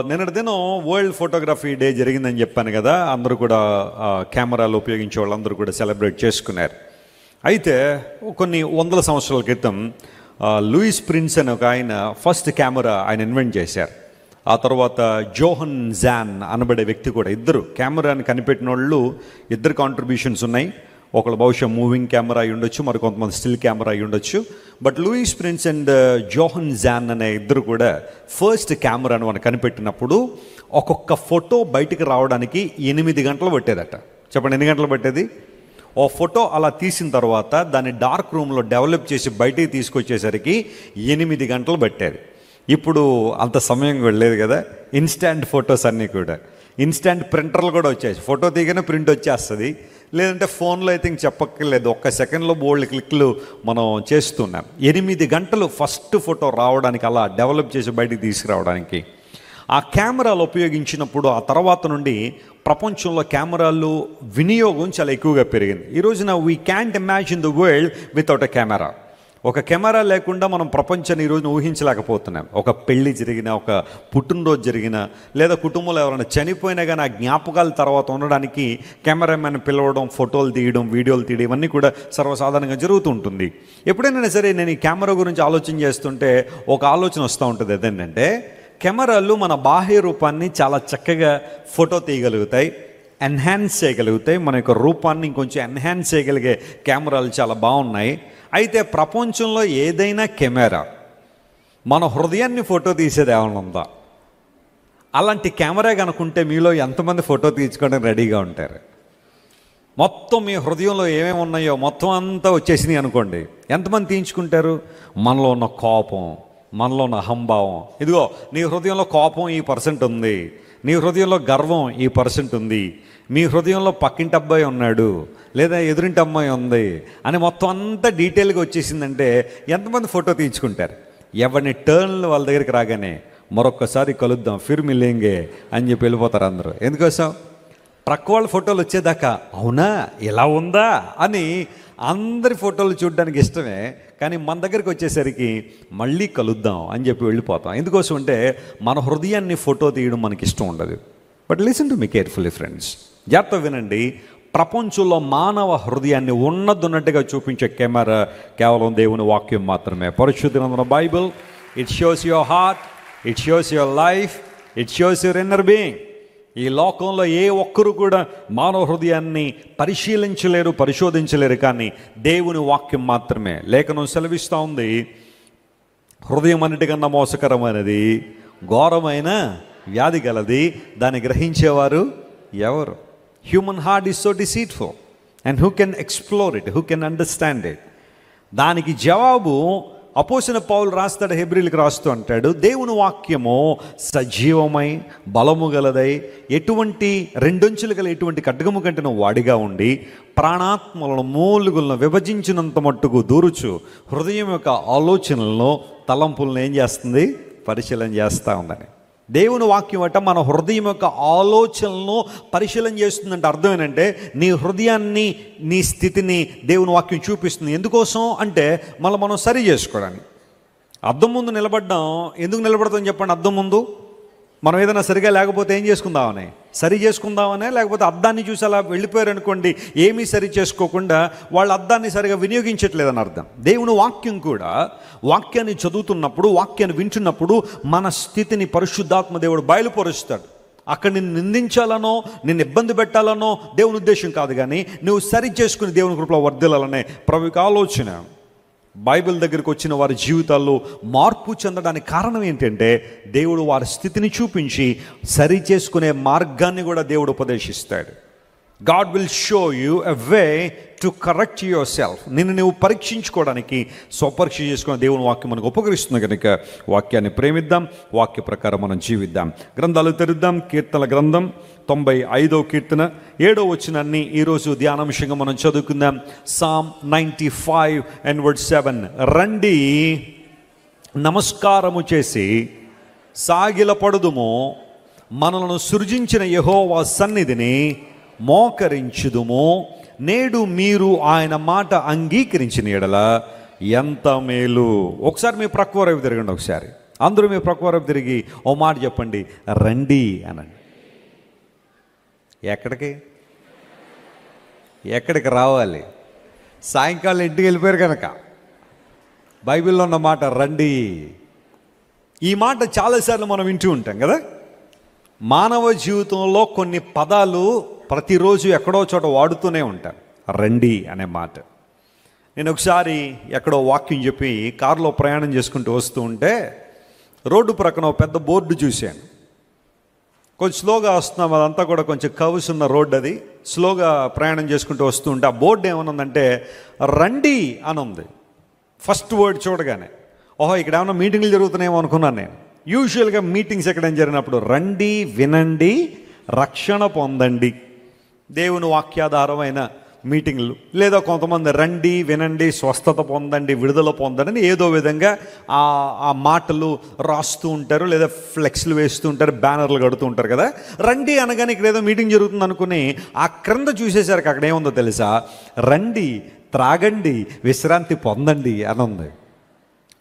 నిన్నటి దినం world photography day జరిగిందని చెప్పాను కదా. అందరూ కూడా కెమెరాలు ఉపయోగించే వాళ్ళందరూ కూడా సెలబ్రేట్ చేసుకున్నారు. అయితే కొన్ని వందల సంవత్సరాల క్రితం లూయిస్ ప్రిన్స్ అని ఒక ఆయన ఫస్ట్ కెమెరా ఆయన ఇన్వెంట్ చేశారు. ఆ తర్వాత జోహన్ జాన్ అనబడే వ్యక్తి కూడా, ఇద్దరు కెమెరాని కనిపెట్టిన వాళ్ళు, ఇద్దరు కాంట్రిబ్యూషన్స్ ఉన్నాయి. ఒకళ్ళు బహుశా మూవింగ్ కెమెరా అయి ఉండొచ్చు, మరి కొంతమంది స్టిల్ కెమెరా అయి ఉండొచ్చు. But Louis Prince and Johan John అనే ఇద్దరు కూడా ఫస్ట్ కెమెరాను మనం కనిపెట్టినప్పుడు ఒక్కొక్క ఫోటో బయటికి రావడానికి 8 గంటలు పట్టేదట. చెప్పండి, ఎన్ని గంటలు పట్టేది? ఓ ఫోటో అలా తీసిన తర్వాత దాన్ని డార్క్ రూమ్లో డెవలప్ చేసి బయటికి తీసుకొచ్చేసరికి 8 గంటలు పట్టేది. ఇప్పుడు అంత సమయం వెళ్ళలేదు కదా. ఇన్స్టాంట్ ఫొటోస్ అన్నీ కూడా, ఇన్స్టాంట్ ప్రింటర్లు కూడా వచ్చాయి. ఫోటో తీయగానే ప్రింట్ వచ్చేస్తుంది. లేదంటే ఫోన్లో అయితే ఇంక చెప్పక్కర్లేదు, ఒక్క సెకండ్లో బోల్డ్ క్లిక్లు మనం చేస్తున్నాం. 8 గంటలు ఫస్ట్ ఫోటో రావడానికి, అలా డెవలప్ చేసి బయటికి తీసుకురావడానికి ఆ కెమెరాలు ఉపయోగించినప్పుడు ఆ తర్వాత నుండి ప్రపంచంలో కెమెరాలు వినియోగం చాలా ఎక్కువగా పెరిగింది. ఈ రోజున we can't imagine the world without a camera. ఒక కెమెరా లేకుండా మనం ప్రపంచాన్ని ఈరోజున ఊహించలేకపోతున్నాం. ఒక పెళ్లి జరిగిన, ఒక పుట్టినరోజు జరిగిన, లేదా కుటుంబంలో ఎవరైనా చనిపోయినా కానీ ఆ జ్ఞాపకాల తర్వాత ఉండడానికి కెమెరామెన్ పిలవడం, ఫోటోలు తీయడం, వీడియోలు తీయడం, ఇవన్నీ కూడా సర్వసాధారణంగా జరుగుతూ ఉంటుంది. ఎప్పుడైనా సరే నేను ఈ కెమెరా గురించి ఆలోచన చేస్తుంటే ఒక ఆలోచన వస్తూ ఉంటుంది. అదేంటంటే, కెమెరాలు మన బాహ్య రూపాన్ని చాలా చక్కగా ఫోటో తీయగలుగుతాయి, ఎన్హాన్స్ చేయగలుగుతాయి. మన యొక్క రూపాన్ని ఇంకొంచెం ఎన్హాన్స్ చేయగలిగే కెమెరాలు చాలా బాగున్నాయి. అయితే ప్రపంచంలో ఏదైనా కెమెరా మన హృదయాన్ని ఫోటో తీసేది ఏమైనా ఉందా? అలాంటి కెమెరా కనుకుంటే మీలో ఎంతమంది ఫోటో తీసుకోవడానికి రెడీగా ఉంటారు? మొత్తం మీ హృదయంలో ఏమేమి ఉన్నాయో మొత్తం అంతా వచ్చేసినాయి అనుకోండి, ఎంతమంది తీయించుకుంటారు? మనలో ఉన్న కోపం, మనలో ఉన్న అహంభావం, ఇదిగో నీ హృదయంలో కోపం ఈ % ఉంది, నీ హృదయంలో గర్వం ఈ % ఉంది, మీ హృదయంలో పక్కింటి అబ్బాయి ఉన్నాడు, లేదా ఎదురింటి అమ్మాయి ఉంది అని మొత్తం అంతా డీటెయిల్గా వచ్చేసిందంటే ఎంతమంది ఫోటో తీయించుకుంటారు? ఎవరిని టర్న్లు వాళ్ళ దగ్గరికి రాగానే మరొక్కసారి కలుద్దాం, ఫిర్ మిలేంగే అని చెప్పి వెళ్ళిపోతారు అందరూ. ఎందుకోసం? ప్రక్క వాళ్ళ ఫోటోలు వచ్చేదాకా అవునా ఇలా ఉందా అని అందరి ఫోటోలు చూడడానికి ఇష్టమే, కానీ మన దగ్గరికి వచ్చేసరికి మళ్ళీ కలుద్దాం అని చెప్పి వెళ్ళిపోతాం. ఎందుకోసం అంటే మన హృదయాన్ని ఫోటో తీయడం మనకి ఇష్టం ఉండదు. But listen to me carefully friends, జాగ్రత్త వినండి. ప్రపంచంలో మానవ హృదయాన్ని ఉన్నట్టుగా చూపించే కెమెరా కేవలం దేవుని వాక్యం మాత్రమే. పరిశుద్ధ గ్రంథం Bible, it shows your heart, it shows your life, it shows your inner being. ఈ లోకంలో ఏ ఒక్కరు కూడా మానవ హృదయాన్ని పరిశీలించలేరు, పరిశోధించలేరు, కానీ దేవుని వాక్యం మాత్రమే. లేఖనం సెలవిస్తూ ఉంది, హృదయం అన్నిటికన్నా మోసకరమైనది, ఘోరమైన వ్యాధి గలది, దాన్ని గ్రహించేవారు ఎవరు? Human heart is so deceitful and who can explore it, who can understand it? దానికి జవాబు అపోస్తలుడైన పౌలు రాస్తాడు, హెబ్రీయులకు రాస్తూ అంటాడు, దేవుని వాక్యము సజీవమై బలము గలదై ఎటువంటి 2 అంచులు గల ఎటువంటి ఖడ్గము కంటే వాడిగా ఉండి ప్రాణాత్మలను మూలుగులను విభజించినంత మట్టుకు దూరుచు హృదయం యొక్క ఆలోచనలను తలంపులను ఏం చేస్తుంది? పరిశీలన చేస్తూ ఉందని. దేవుని వాక్యం అట మన హృదయం యొక్క ఆలోచనలను పరిశీలన చేస్తుందంటే అర్థం ఏంటంటే నీ హృదయాన్ని, నీ స్థితిని దేవుని వాక్యం చూపిస్తుంది. ఎందుకోసం అంటే మనం సరి చేసుకోవడానికి. అద్దం ముందు నిలబడ్డాం, ఎందుకు నిలబడతాం చెప్పండి? అద్దం ముందు మనం ఏదైనా సరిగా లేకపోతే ఏం చేసుకుందామని, సరి చేసుకుందామనే, లేకపోతే అద్దాన్ని చూసి అలా వెళ్ళిపోయారు అనుకోండి, ఏమీ సరి చేసుకోకుండా వాళ్ళు అద్దాన్ని సరిగా వినియోగించట్లేదని అర్థం. దేవుని వాక్యం కూడా, వాక్యాన్ని చదువుతున్నప్పుడు, వాక్యాన్ని వింటున్నప్పుడు మన స్థితిని పరిశుద్ధాత్మ దేవుడు బయలుపరుస్తాడు. అక్కడ నిన్ను నిందించాలనో, నిన్ను ఇబ్బంది పెట్టాలనో దేవుని ఉద్దేశం కాదు, కానీ నువ్వు సరి చేసుకుని దేవుని కృపలో వర్ధిల్లాలనే ప్రభువుకి ఆలోచన. బైబిల్ దగ్గరికి వచ్చిన వారి జీవితాల్లో మార్పు చెందడానికి కారణం ఏంటంటే దేవుడు వారి స్థితిని చూపించి సరి చేసుకునే మార్గాన్ని కూడా దేవుడు ఉపదేశిస్తాడు. God will show you a way to correct yourself. నిన్ను నువ్వు పరీక్షించుకోవడానికి, స్వపరీక్ష చేసుకునే దేవుని వాక్యం మనకు ఉపకరిస్తుంది కనుక వాక్యాన్ని ప్రేమిద్దాం, వాక్య ప్రకారం మనం జీవిద్దాం. గ్రంథాలు తెరుద్దాం. కీర్తనల గ్రంథం 95వ కీర్తన 7వ వచనాన్ని ఈరోజు ధ్యానాంశంగా మనం చదువుకుందాం. Psalm 95 and verse 7. రండి నమస్కారము చేసి సాగిలపడుదుము, మనలను సృజించిన యెహోవా సన్నిధిని మోకరించుదుము. నేడు మీరు ఆయన మాట అంగీకరించిన ఎడల ఎంత మేలు. ఒకసారి మీ ప్రక్క వైపు తిరగండి ఒకసారి. అందరూ మీ ప్రకారం తిరిగి ఓ మాట చెప్పండి, రండి అనండి. ఎక్కడికి రావాలి? సాయంకాలం ఇంటికి వెళ్ళిపోయారు కనుక బైబిల్లో ఉన్న మాట రండి. ఈ మాట చాలాసార్లు మనం వింటూ ఉంటాం కదా. మానవ జీవితంలో కొన్ని పదాలు ప్రతిరోజు ఎక్కడో చోట వాడుతూనే ఉంటారు, రండి అనే మాట. నేను ఒకసారి ఎక్కడో వాక్యం చెప్పి కారులో ప్రయాణం చేసుకుంటూ వస్తూ ఉంటే రోడ్డు ప్రక్కన ఒక పెద్ద బోర్డు చూశాను. కొంచెం స్లోగా వస్తున్నాం, అదంతా కూడా కొంచెం కర్వ్స్ ఉన్న రోడ్డు. అది స్లోగా ప్రయాణం చేసుకుంటూ వస్తూ ఉంటే ఆ బోర్డు ఏమనుందంటే రండి అని ఉంది. ఫస్ట్ వర్డ్ చూడగానే ఓహో ఇక్కడ ఏమన్నా మీటింగ్లు జరుగుతున్నాయేమో అనుకున్నాను నేను. యూజువల్గా మీటింగ్స్ ఎక్కడైనా జరిగినప్పుడు రండి, వినండి, రక్షణ పొందండి, దేవుని వాక్యాధారమైన మీటింగ్లు, లేదా కొంతమంది రండి, వినండి, స్వస్థత పొందండి, విడుదల పొందండి, ఏదో విధంగా ఆ మాటలు రాస్తూ ఉంటారు, లేదా ఫ్లెక్స్లు వేస్తూ ఉంటారు, బ్యానర్లు కడుతూ ఉంటారు కదా. రండి అనగానే ఇక్కడ ఏదో మీటింగ్ జరుగుతుంది అనుకుని ఆ క్రింద చూసేసరికి అక్కడ ఏముందో తెలుసా? రండి, త్రాగండి, విశ్రాంతి పొందండి అని ఉంది.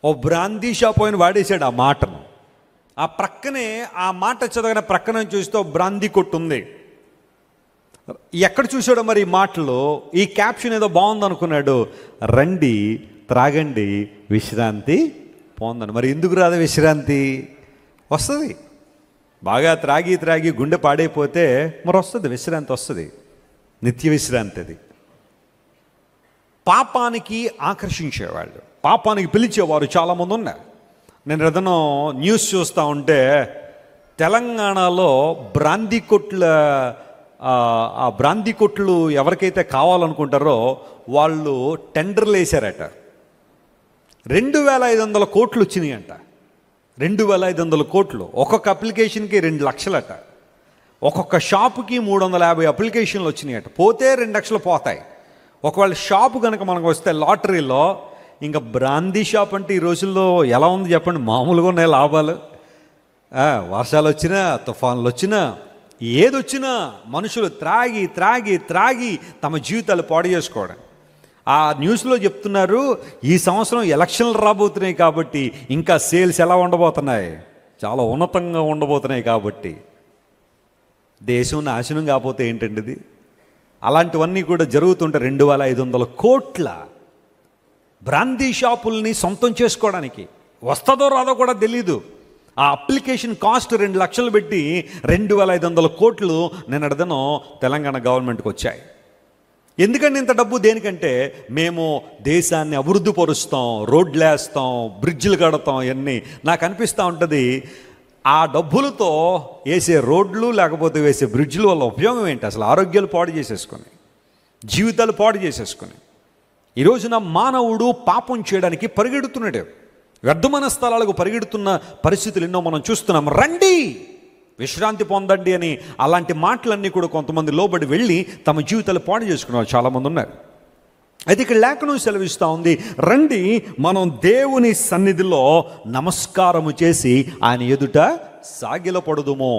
ఓ బ్రాందీ షాప్ ఆయన వాడేశాడు ఆ మాటను. ఆ ప్రక్కనే ఆ మాట చదవగానే ప్రక్కన చూస్తే ఓ బ్రాందీ కొట్టు ఉంది. ఎక్కడ చూసాడో మరి ఈ మాటలు, ఈ క్యాప్షన్ ఏదో బాగుంది అనుకున్నాడు, రండి, త్రాగండి, విశ్రాంతి పొందండి. మరి ఎందుకు రాదు విశ్రాంతి? వస్తుంది. బాగా త్రాగి గుండె పాడైపోతే మరి వస్తుంది, విశ్రాంతి వస్తుంది, నిత్య విశ్రాంతి. అది పాపానికి ఆకర్షించేవాళ్ళు, పాపానికి పిలిచేవారు చాలామంది ఉన్నారు. నేను ఏదైనా న్యూస్ చూస్తూ ఉంటే తెలంగాణలో బ్రాందీ కొట్ల ఆ బ్రాందీ కొట్లు ఎవరికైతే కావాలనుకుంటారో వాళ్ళు టెండర్లు వేశారట. 2,500 కోట్లు వచ్చినాయి అంట. 2,500 కోట్లు. ఒక్కొక్క అప్లికేషన్కి 2 లక్షలట. ఒక్కొక్క షాపుకి 350 అప్లికేషన్లు వచ్చినాయట. పోతే 2 లక్షలు పోతాయి. ఒకవేళ షాపు కనుక మనకు వస్తే లాటరీలో, ఇంకా బ్రాందీ షాప్ అంటే ఈ రోజుల్లో ఎలా ఉంది చెప్పండి? మామూలుగా ఉన్నాయి లాభాలు. వర్షాలు వచ్చినా, తుఫాన్లు వచ్చినా, ఏదొచ్చినా మనుషులు త్రాగి తమ జీవితాలు పాడు చేసుకోవడం. ఆ న్యూస్లో చెప్తున్నారు, ఈ సంవత్సరం ఎలక్షన్లు రాబోతున్నాయి కాబట్టి ఇంకా సేల్స్ ఎలా ఉండబోతున్నాయి? చాలా ఉన్నతంగా ఉండబోతున్నాయి. కాబట్టి దేశం నాశనం కాకపోతే ఏంటండి ఇది? అలాంటివన్నీ కూడా జరుగుతుంటే 2,500 కోట్ల బ్రాందీ షాపుల్ని సొంతం చేసుకోవడానికి వస్తుందో రాదో కూడా తెలీదు. ఆ అప్లికేషన్ కాస్ట్ 2 లక్షలు పెట్టి 2,500 కోట్లు నిన్నటిదినం తెలంగాణ గవర్నమెంట్కి వచ్చాయి. ఎందుకంటే ఇంత డబ్బు దేనికంటే, మేము దేశాన్ని అభివృద్ధి పరుస్తాం, రోడ్లు వేస్తాం, బ్రిడ్జిలు కడతాం. ఇవన్నీ నాకు అనిపిస్తూ ఉంటుంది, ఆ డబ్బులతో వేసే రోడ్లు లేకపోతే వేసే బ్రిడ్జిల వల్ల ఉపయోగం ఏంటి? అసలు ఆరోగ్యాలు పాడు చేసేసుకొని, జీవితాలు పాడు చేసుకొని ఈ రోజున మానవుడు పాపం చేయడానికి పరిగెడుతున్నాడు. వ్యర్థమైన స్థలాలకు పరిగెడుతున్న పరిస్థితులు ఎన్నో మనం చూస్తున్నాం. రండి, విశ్రాంతి పొందండి అని అలాంటి మాటలన్నీ కూడా కొంతమంది లోబడి వెళ్ళి తమ జీవితాలు పాడు చేసుకునే వాళ్ళు చాలామంది ఉన్నారు. అయితే ఇక్కడ లేఖనం సెలవిస్తూ ఉంది, రండి మనం దేవుని సన్నిధిలో నమస్కారము చేసి ఆయన ఎదుట సాగిలపడుదుము.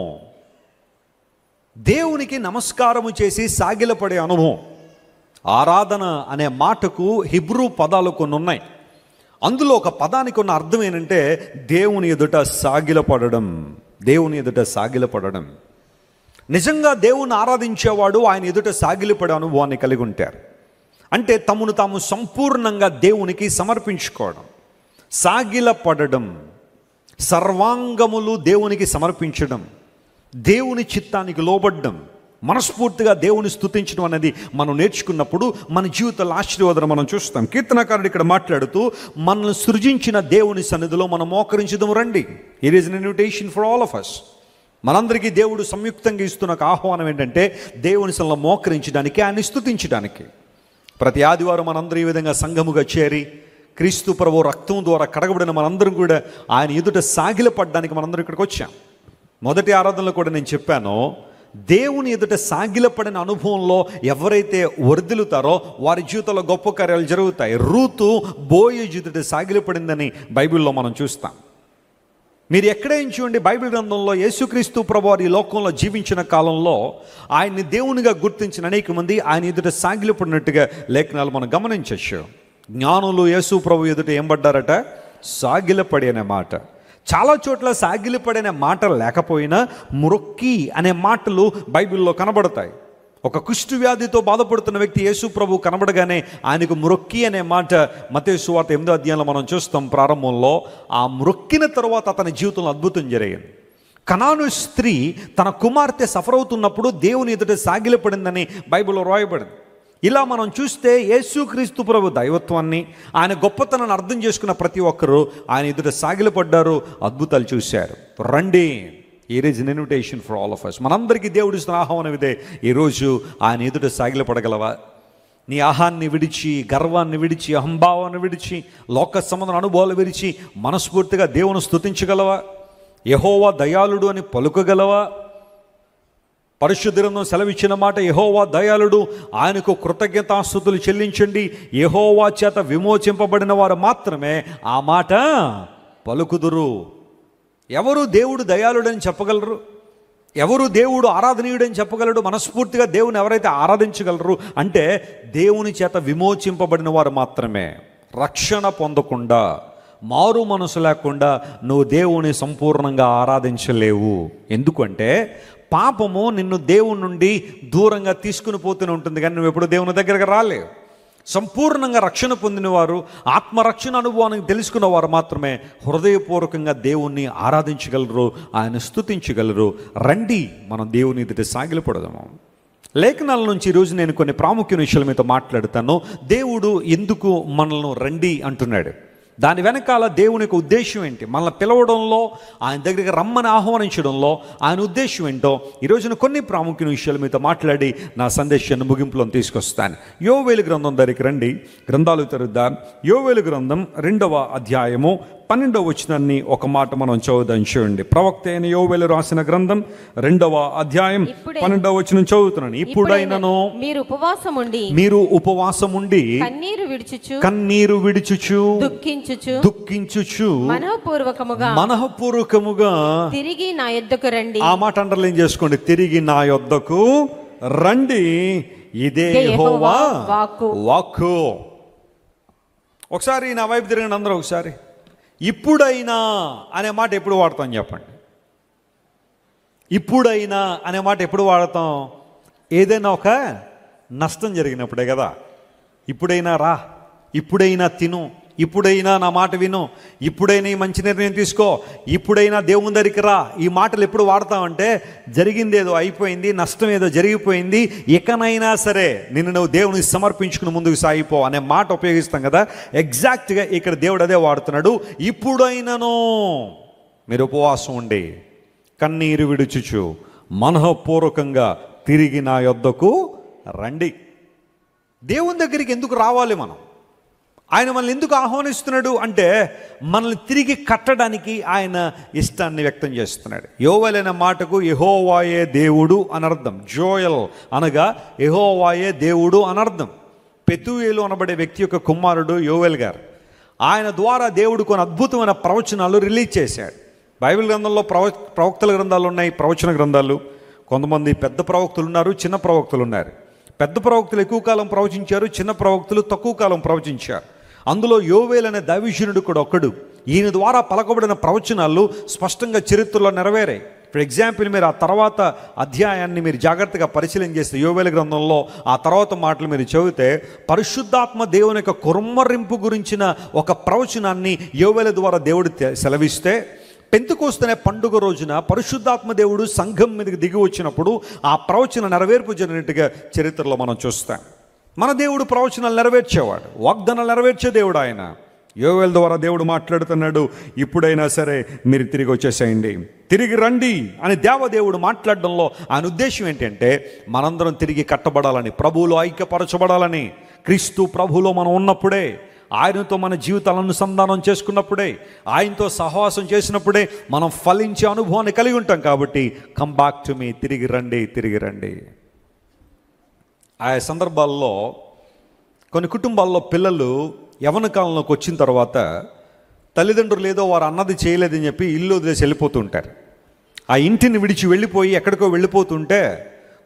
దేవునికి నమస్కారము చేసి సాగిలపడే అనుభవం. ఆరాధన అనే మాటకు హిబ్రూ పదాలు కొన్ని ఉన్నాయి. అందులో ఒక పదానికి ఉన్న అర్థం ఏంటంటే దేవుని ఎదుట సాగిలపడడం. దేవుని ఎదుట సాగిలపడడం. నిజంగా దేవుని ఆరాధించేవాడు ఆయన ఎదుట సాగిలపడే అనుభవాన్ని కలిగి ఉంటారు. అంటే తమను తాము సంపూర్ణంగా దేవునికి సమర్పించుకోవడం, సాగిలపడడం, సర్వాంగములు దేవునికి సమర్పించడం, దేవుని చిత్తానికి లోబడ్డం, మనస్ఫూర్తిగా దేవుని స్తుతించడం అనేది మనం నేర్చుకున్నప్పుడు మన జీవితాల ఆశీర్వాదం మనం చూస్తాం. కీర్తనకారుడు ఇక్కడ మాట్లాడుతూ, మనల్ని సృజించిన దేవుని సన్నిధిలో మనం మోకరించుదాం రండి. It is an invitation for all of us. మనందరికీ దేవుడు సంయుక్తంగా ఇస్తున్న ఒక ఆహ్వానం ఏంటంటే దేవుని సన్నిధిలో మోకరించడానికి, ఆయన స్తుతించడానికి. ప్రతి ఆదివారం మనందరూ ఈ విధంగా సంఘముగా చేరి క్రీస్తు ప్రభువు రక్తం ద్వారా కడగబడిన మనందరం కూడా ఆయన ఎదుట సాగిలపడడానికి మనందరం ఇక్కడికి వచ్చాం. మొదటి ఆరాధనలో కూడా నేను చెప్పాను, దేవుని ఎదుట సాగిలపడిన అనుభవంలో ఎవరైతే వర్ధిల్లుతారో వారి జీవితంలో గొప్ప కార్యాలు జరుగుతాయి. రూతు బోయజు ఎదుట సాగిలపడిందని బైబిల్లో మనం చూస్తాం. మీరు ఎక్కడైనా చూడండి, బైబిల్ గ్రంథంలో యేసుక్రీస్తు ప్రభువారు ఈ లోకంలో జీవించిన కాలంలో ఆయన్ని దేవునిగా గుర్తించిన అనేక మంది ఆయన ఎదుట సాగిలపడినట్టుగా లేఖనాలు మనం గమనించవచ్చు. జ్ఞానులు యేసు ప్రభు ఎదుట ఏం పడ్డారట? సాగిలపడి అనే మాట. చాలా చోట్ల సాగిలపడనే మాటలు లేకపోయినా మ్రొక్కి అనే మాటలు బైబిల్లో కనబడతాయి. ఒక కుష్టు వ్యాధితో బాధపడుతున్న వ్యక్తి యేసు ప్రభు కనబడగానే ఆయనకు మ్రొక్కి అనే మాట మత్తయి సువార్త 8వ అధ్యాయంలో మనం చూస్తాం. ప్రారంభంలో ఆ మ్రొక్కిన తర్వాత అతని జీవితంలో అద్భుతం జరిగింది. కనాను స్త్రీ తన కుమార్తె సఫర్ అవుతున్నప్పుడు దేవుని ఎదుట సాగిలపడిందని బైబిల్లో రాయబడింది. ఇలా మనం చూస్తే యేసుక్రీస్తు ప్రభు దైవత్వాన్ని, ఆయన గొప్పతనాన్ని అర్థం చేసుకున్న ప్రతి ఒక్కరూ ఆయన ఎదుట సాగిలపడ్డారు, అద్భుతాలు చూశారు. రండి, here is an invitation for all of us. మనందరికీ దేవుడి ఇస్తున్న ఆహ్వానం ఇదే. ఈరోజు ఆయన ఎదుట సాగిలపడగలవా? నీ ఆహాన్ని విడిచి, గర్వాన్ని విడిచి, అహంభావాన్ని విడిచి, లోక సంబంధ అనుభవాలు విడిచి మనస్ఫూర్తిగా దేవుని స్తుతించగలవా? యెహోవా దయాళుడు అని పలుకగలవా? పరిశుద్ధ గ్రంథం సెలవిచ్చిన మాట, యెహోవా దయాళుడు, ఆయనకు కృతజ్ఞతాస్తుతులు చెల్లించండి. యెహోవా చేత విమోచింపబడిన వారు మాత్రమే ఆ మాట పలుకుదురు. ఎవరు దేవుడు దయాళుడని చెప్పగలరు? ఎవరు దేవుడు ఆరాధనీయుడని చెప్పగలడు? మనస్ఫూర్తిగా దేవుని ఎవరైతే ఆరాధించగలరు అంటే దేవుని చేత విమోచింపబడిన వారు మాత్రమే. రక్షణ పొందకుండా, మారు మనసు లేకుండా నువ్వు దేవుని సంపూర్ణంగా ఆరాధించలేవు. ఎందుకంటే పాపము నిన్ను దేవుని నుండి దూరంగా తీసుకుని పోతూనే ఉంటుంది, కానీ నువ్వు ఎప్పుడు దేవుని దగ్గరకు రాలేవు. సంపూర్ణంగా రక్షణ పొందినవారు, ఆత్మరక్షణ అనుభవానికి తెలుసుకున్నవారు మాత్రమే హృదయపూర్వకంగా దేవుణ్ణి ఆరాధించగలరు, ఆయన స్తుతించగలరు. రండి, మనం దేవుని ఎదుట సాగిలపడదాము. లేఖనాల నుంచి ఈరోజు నేను కొన్ని ప్రాముఖ్యమైన విషయాల మీతో మాట్లాడుతాను. దేవుడు ఎందుకు మనల్ని రండి అంటున్నాడు? దాని వెనకాల దేవుని యొక్క ఉద్దేశం ఏంటి? మనల్ని పిలవడంలో, ఆయన దగ్గరికి రమ్మని ఆహ్వానించడంలో ఆయన ఉద్దేశం ఏంటో ఈరోజున కొన్ని ప్రాముఖ్యమైన విషయాలు మీతో మాట్లాడి నా సందేశాన్ని ముగింపులో తీసుకొస్తాను. యోవేలు గ్రంథం దగ్గరికి రండి, గ్రంథాలు తెరుద్దాం. యోవేలు గ్రంథం 2వ అధ్యాయము 12వ వచనాన్ని ఒక మాట మనం చదువుదాం. చూడండి, ప్రవక్త అయిన యోవేలు రాసిన గ్రంథం 2వ అధ్యాయం 12వ వచనం చదువుతున్నాను. ఇప్పుడైనను మీరు ఉపవాసముండి కన్నీరు విడుచుచు దుఃఖించుచు మనఃపూర్వకముగా తిరిగి నా యొద్దకు రండి. ఆ మాట అండర్లైన్ చేసుకోండి, తిరిగి నా యొద్దకు రండి. ఇదే యెహోవా వాక్కు. ఒకసారి నా వైపు తిరగండి అందరూ. ఒకసారి ఇప్పుడైనా అనే మాట ఎప్పుడు వాడతాం చెప్పండి? ఇప్పుడైనా అనే మాట ఎప్పుడు వాడతాం? ఏదైనా ఒక నష్టం జరిగినప్పుడే కదా. ఇప్పుడైనా రా, ఇప్పుడైనా తిను, ఇప్పుడైనా నా మాట విను, ఇప్పుడైనా ఈ మంచి నిర్ణయం తీసుకో, ఇప్పుడైనా దేవుని దగ్గరికి రా. ఈ మాటలు ఎప్పుడు వాడతామంటే జరిగింది ఏదో అయిపోయింది, నష్టం ఏదో జరిగిపోయింది, ఇకనైనా సరే నిన్ను నువ్వు దేవునికి సమర్పించుకుని ముందుకు సాగిపో అనే మాట ఉపయోగిస్తాం కదా. ఎగ్జాక్ట్గా ఇక్కడ దేవుడు అదే వాడుతున్నాడు. ఇప్పుడైనాను మీరు ఉపవాసం ఉండి కన్నీరు విడుచుచు మనఃపూర్వకంగా తిరిగి నా యొద్దకు రండి. దేవుని దగ్గరికి ఎందుకు రావాలి మనం? ఆయన మనల్ని ఎందుకు ఆహ్వానిస్తున్నాడు అంటే మనల్ని తిరిగి కట్టడానికి ఆయన ఇష్టాన్ని వ్యక్తం చేస్తున్నాడు. యోవేల్ అనే మాటకు యెహోవాయే దేవుడు అనర్థం. జోయల్ అనగా యెహోవాయే దేవుడు అనర్థం. పెతూయేలు అనబడే వ్యక్తి యొక్క కుమారుడు యోవేల్ గారు. ఆయన ద్వారా దేవుడు కొన్ని అద్భుతమైన ప్రవచనాలు రిలీజ్ చేశాడు. బైబిల్ గ్రంథంలో ప్రవక్తల గ్రంథాలు ఉన్నాయి, ప్రవచన గ్రంథాలు. కొంతమంది పెద్ద ప్రవక్తలు ఉన్నారు, చిన్న ప్రవక్తలు ఉన్నారు. పెద్ద ప్రవక్తలు ఎక్కువ కాలం ప్రవచించారు, చిన్న ప్రవక్తలు తక్కువ కాలం ప్రవచించారు. అందులో యోవేల్ అనే దైవజనుడు కూడా ఒకడు. ఈయన ద్వారా పలకబడిన ప్రవచనాలు స్పష్టంగా చరిత్రలో నెరవేరాయి. ఫర్ ఎగ్జాంపుల్, మీరు ఆ తర్వాత అధ్యాయాన్ని మీరు జాగ్రత్తగా పరిశీలన చేస్తే, యోవేలు గ్రంథంలో ఆ తర్వాత మాటలు మీరు చదివితే, పరిశుద్ధాత్మ దేవుని యొక్క కుమ్మరింపు గురించిన ఒక ప్రవచనాన్ని యోవేలు ద్వారా దేవుడు సెలవిస్తే, పెంతెకోస్తు పండుగ రోజున పరిశుద్ధాత్మ దేవుడు సంఘం మీదకి దిగి వచ్చినప్పుడు ఆ ప్రవచన నెరవేర్పు జరిగినట్టుగా చరిత్రలో మనం చూస్తాం. మన దేవుడు ప్రవచనాలు నెరవేర్చేవాడు, వాగ్దానాలు నెరవేర్చే దేవుడు ఆయన. యోవేల్ ద్వారా దేవుడు మాట్లాడుతున్నాడు, ఇప్పుడైనా సరే మీరు తిరిగి వచ్చేసేయండి, తిరిగి రండి అని దేవదేవుడు మాట్లాడడంలో ఆయన ఉద్దేశం ఏంటంటే మనందరం తిరిగి కట్టబడాలని, ప్రభువులో ఐక్యపరచబడాలని. క్రీస్తు ప్రభువులో మనం ఉన్నప్పుడే, ఆయనతో మన జీవితాలను అనుసంధానం చేసుకున్నప్పుడే, ఆయనతో సహవాసం చేసినప్పుడే మనం ఫలించే అనుభవాన్ని కలిగి ఉంటాం. కాబట్టి కమ్ బ్యాక్ టు మీ, తిరిగి రండి, తిరిగి రండి. ఆయా సందర్భాల్లో కొన్ని కుటుంబాల్లో పిల్లలు యవ్వన కాలంలోకి వచ్చిన తర్వాత తల్లిదండ్రులు ఏదో వారు అన్నది చేయలేదని చెప్పి ఇల్లు వదిలేసి వెళ్ళిపోతుంటారు. ఆ ఇంటిని విడిచి వెళ్ళిపోయి ఎక్కడికో వెళ్ళిపోతుంటే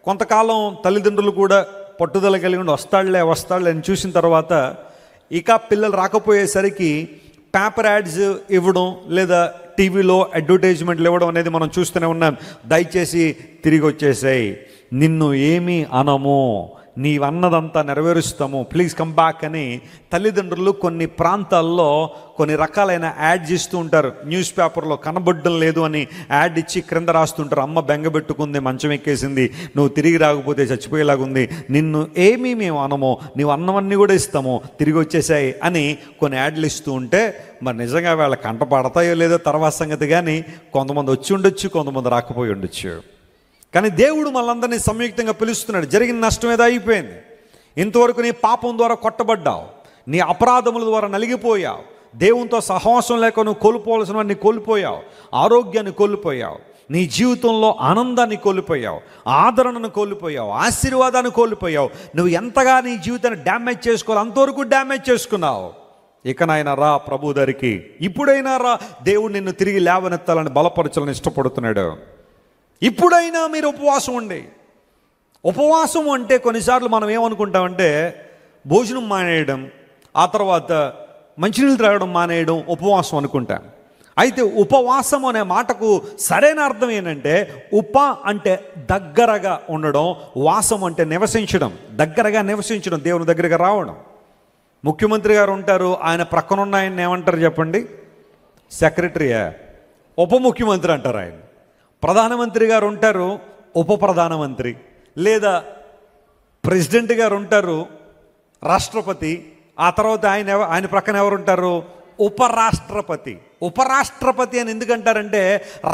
కొంతకాలం తల్లిదండ్రులు కూడా పట్టుదల కలిగి ఉండి వస్తాడులే అని చూసిన తర్వాత ఇక పిల్లలు రాకపోయేసరికి పేపర్ యాడ్స్ ఇవ్వడం లేదా టీవీలో అడ్వర్టైజ్మెంట్లు ఇవ్వడం అనేది మనం చూస్తూనే ఉన్నాం. దయచేసి తిరిగి వచ్చేసాయి, నిన్ను ఏమీ అనము, నీవన్నదంతా నెరవేరుస్తాము, ప్లీజ్ కమ్ బ్యాక్ అని తల్లిదండ్రులు కొన్ని ప్రాంతాల్లో కొన్ని రకాలైన యాడ్స్ ఇస్తూ ఉంటారు. న్యూస్ పేపర్లో కనబడడం లేదు అని యాడ్ ఇచ్చి క్రింద రాస్తుంటారు, అమ్మ బెంగబెట్టుకుంది, మంచం ఎక్కేసింది, నువ్వు తిరిగి రాకపోతే చచ్చిపోయేలాగుంది, నిన్ను ఏమీ మేము అనము, నీవు అన్నవన్నీ కూడా ఇస్తాము, తిరిగి వచ్చేసాయి అని కొన్ని యాడ్లు ఇస్తూ ఉంటే మరి నిజంగా వాళ్ళ కంట పడతాయో లేదో తర్వాత సంగతి. కానీ కొంతమంది వచ్చి ఉండొచ్చు, కొంతమంది రాకపోయి ఉండొచ్చు. కానీ దేవుడు మనందరినీ సంయుక్తంగా పిలుస్తున్నాడు. జరిగిన నష్టం ఏదో అయిపోయింది. ఇంతవరకు నీ పాపం ద్వారా కొట్టబడ్డావు, నీ అపరాధముల ద్వారా నలిగిపోయావు, దేవునితో సహవాసం లేక నువ్వు కోల్పోవలసినవన్నీ కోల్పోయావు, ఆరోగ్యాన్ని కోల్పోయావు, నీ జీవితంలో ఆనందాన్ని కోల్పోయావు, ఆదరణను కోల్పోయావు, ఆశీర్వాదాన్ని కోల్పోయావు. నువ్వు ఎంతగా నీ జీవితాన్ని డ్యామేజ్ చేసుకోవాలి అంతవరకు డ్యామేజ్ చేసుకున్నావు. ఇకనైనా రా ప్రభు దగ్గరికి, ఇప్పుడైనా రా, దేవుడు నిన్ను తిరిగి లేవనెత్తాలని బలపరచాలని ఇష్టపడుతున్నాడు. ఇప్పుడైనా మీరు ఉపవాసం ఉండి. ఉపవాసం అంటే కొన్నిసార్లు మనం ఏమనుకుంటామంటే భోజనం మానేయడం, ఆ తర్వాత మంచినీళ్ళు త్రాగడం మానేయడం ఉపవాసం అనుకుంటాం. అయితే ఉపవాసం అనే మాటకు సరైన అర్థం ఏంటంటే, ఉప అంటే దగ్గరగా ఉండడం, వాసం అంటే నివసించడం, దగ్గరగా నివసించడం, దేవుని దగ్గరగా రావడం. ముఖ్యమంత్రి గారు ఉంటారు, ఆయన ప్రక్కనున్న ఆయన ఏమంటారు చెప్పండి? సెక్రటరీయా? ఉప ముఖ్యమంత్రి అంటారు ఆయన. ప్రధానమంత్రి గారు ఉంటారు, ఉప ప్రధానమంత్రి, లేదా ప్రెసిడెంట్ గారు ఉంటారు, రాష్ట్రపతి, ఆ తర్వాత ఆయన ప్రక్కన ఎవరు ఉంటారు? ఉపరాష్ట్రపతి. ఉపరాష్ట్రపతి అని ఎందుకంటారంటే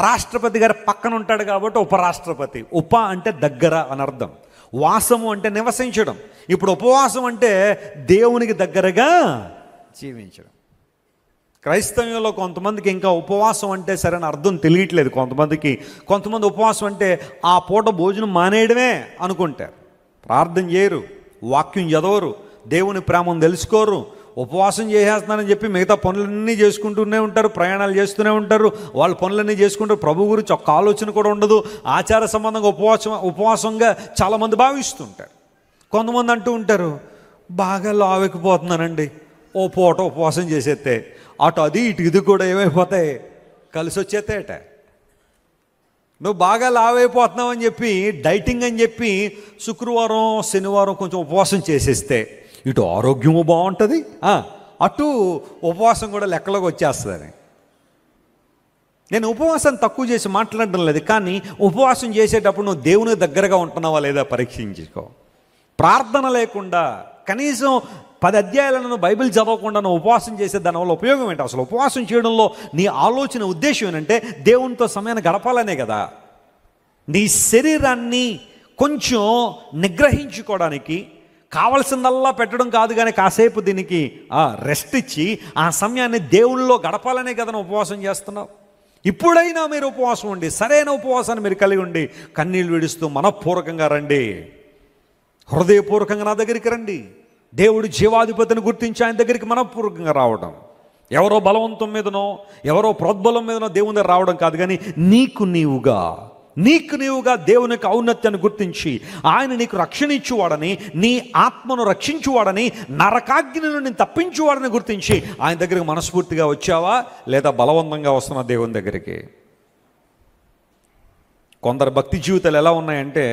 రాష్ట్రపతి గారు పక్కన ఉంటాడు కాబట్టి ఉపరాష్ట్రపతి. ఉప అంటే దగ్గర అని అర్థం, వాసము అంటే నివసించడం. ఇప్పుడు ఉపవాసం అంటే దేవునికి దగ్గరగా జీవించడం. క్రైస్తవ్యంలో కొంతమందికి ఇంకా ఉపవాసం అంటే సరైన అర్థం తెలియట్లేదు. కొంతమంది ఉపవాసం అంటే ఆ పూట భోజనం మానేయడమే అనుకుంటారు. ప్రార్థన చేయరు, వాక్యం చదవరు, దేవుని ప్రేమను తెలుసుకోరు, ఉపవాసం చేసేస్తున్నానని చెప్పి మిగతా పనులన్నీ చేసుకుంటూనే ఉంటారు, ప్రయాణాలు చేస్తూనే ఉంటారు, వాళ్ళ పనులన్నీ చేసుకుంటారు. ప్రభు గురించి ఒక్క ఆలోచన కూడా ఉండదు. ఆచార సంబంధంగా ఉపవాసంగా చాలామంది భావిస్తుంటారు. కొంతమంది అంటూ ఉంటారు, బాగా లావెక్కిపోతున్నానండి, ఓ పూట ఉపవాసం చేసేస్తే అటు అది ఇటు ఇది కూడా ఏమైపోతాయి, కలిసి వచ్చేస్తాయట. నువ్వు బాగా లావైపోతున్నావు అని చెప్పి డైటింగ్ అని చెప్పి శుక్రవారం శనివారం కొంచెం ఉపవాసం చేసేస్తే ఇటు ఆరోగ్యము బాగుంటుంది, అటు ఉపవాసం కూడా లెక్కలోకి వచ్చేస్తుందని. నేను ఉపవాసం తక్కువ చేసి మాట్లాడడం లేదు, కానీ ఉపవాసం చేసేటప్పుడు నువ్వు దేవుని దగ్గరగా ఉంటున్నావా లేదా పరీక్షించుకో. ప్రార్థన లేకుండా కనీసం 10 అధ్యాయాలను బైబిల్ చదవకుండా నువ్వు ఉపవాసం చేసే దానివల్ల ఉపయోగం ఏంటి? అసలు ఉపవాసం చేయడంలో నీ ఆలోచన ఉద్దేశం ఏంటంటే దేవునితో సమయాన్ని గడపాలనే కదా. నీ శరీరాన్ని కొంచెం నిగ్రహించుకోవడానికి కావలసిందల్లా పెట్టడం కాదు, కానీ కాసేపు దీనికి రెస్ట్ ఇచ్చి ఆ సమయాన్ని దేవుళ్ళలో గడపాలనే కదా నువ్వు ఉపవాసం చేస్తున్నావు. ఇప్పుడైనా మీరు ఉపవాసం ఉండి, సరైన ఉపవాసాన్ని మీరు కలిగి ఉండి, కన్నీళ్ళు విడుస్తూ మనఃపూర్వకంగా రండి, హృదయపూర్వకంగా నా దగ్గరికి రండి. దేవుడు జీవాధిపతిని గుర్తించి ఆయన దగ్గరికి మనఃపూర్వకంగా రావడం, ఎవరో బలవంతం మీదనో ఎవరో ప్రోద్బలం మీదనో దేవుని దగ్గర రావడం కాదు, కానీ నీకు నీవుగా దేవుని యొక్క ఔన్నత్యాన్ని గుర్తించి ఆయన నీకు రక్షణ ఇచ్చువాడని, నీ ఆత్మను రక్షించువాడని, నరకాగ్ని నుండి తప్పించువాడని గుర్తించి ఆయన దగ్గరికి మనస్ఫూర్తిగా వచ్చావా, లేదా బలవంతంగా వస్తున్నా దేవుని దగ్గరికి? కొందరు భక్తి జీవితాలు ఎలా ఉన్నాయంటే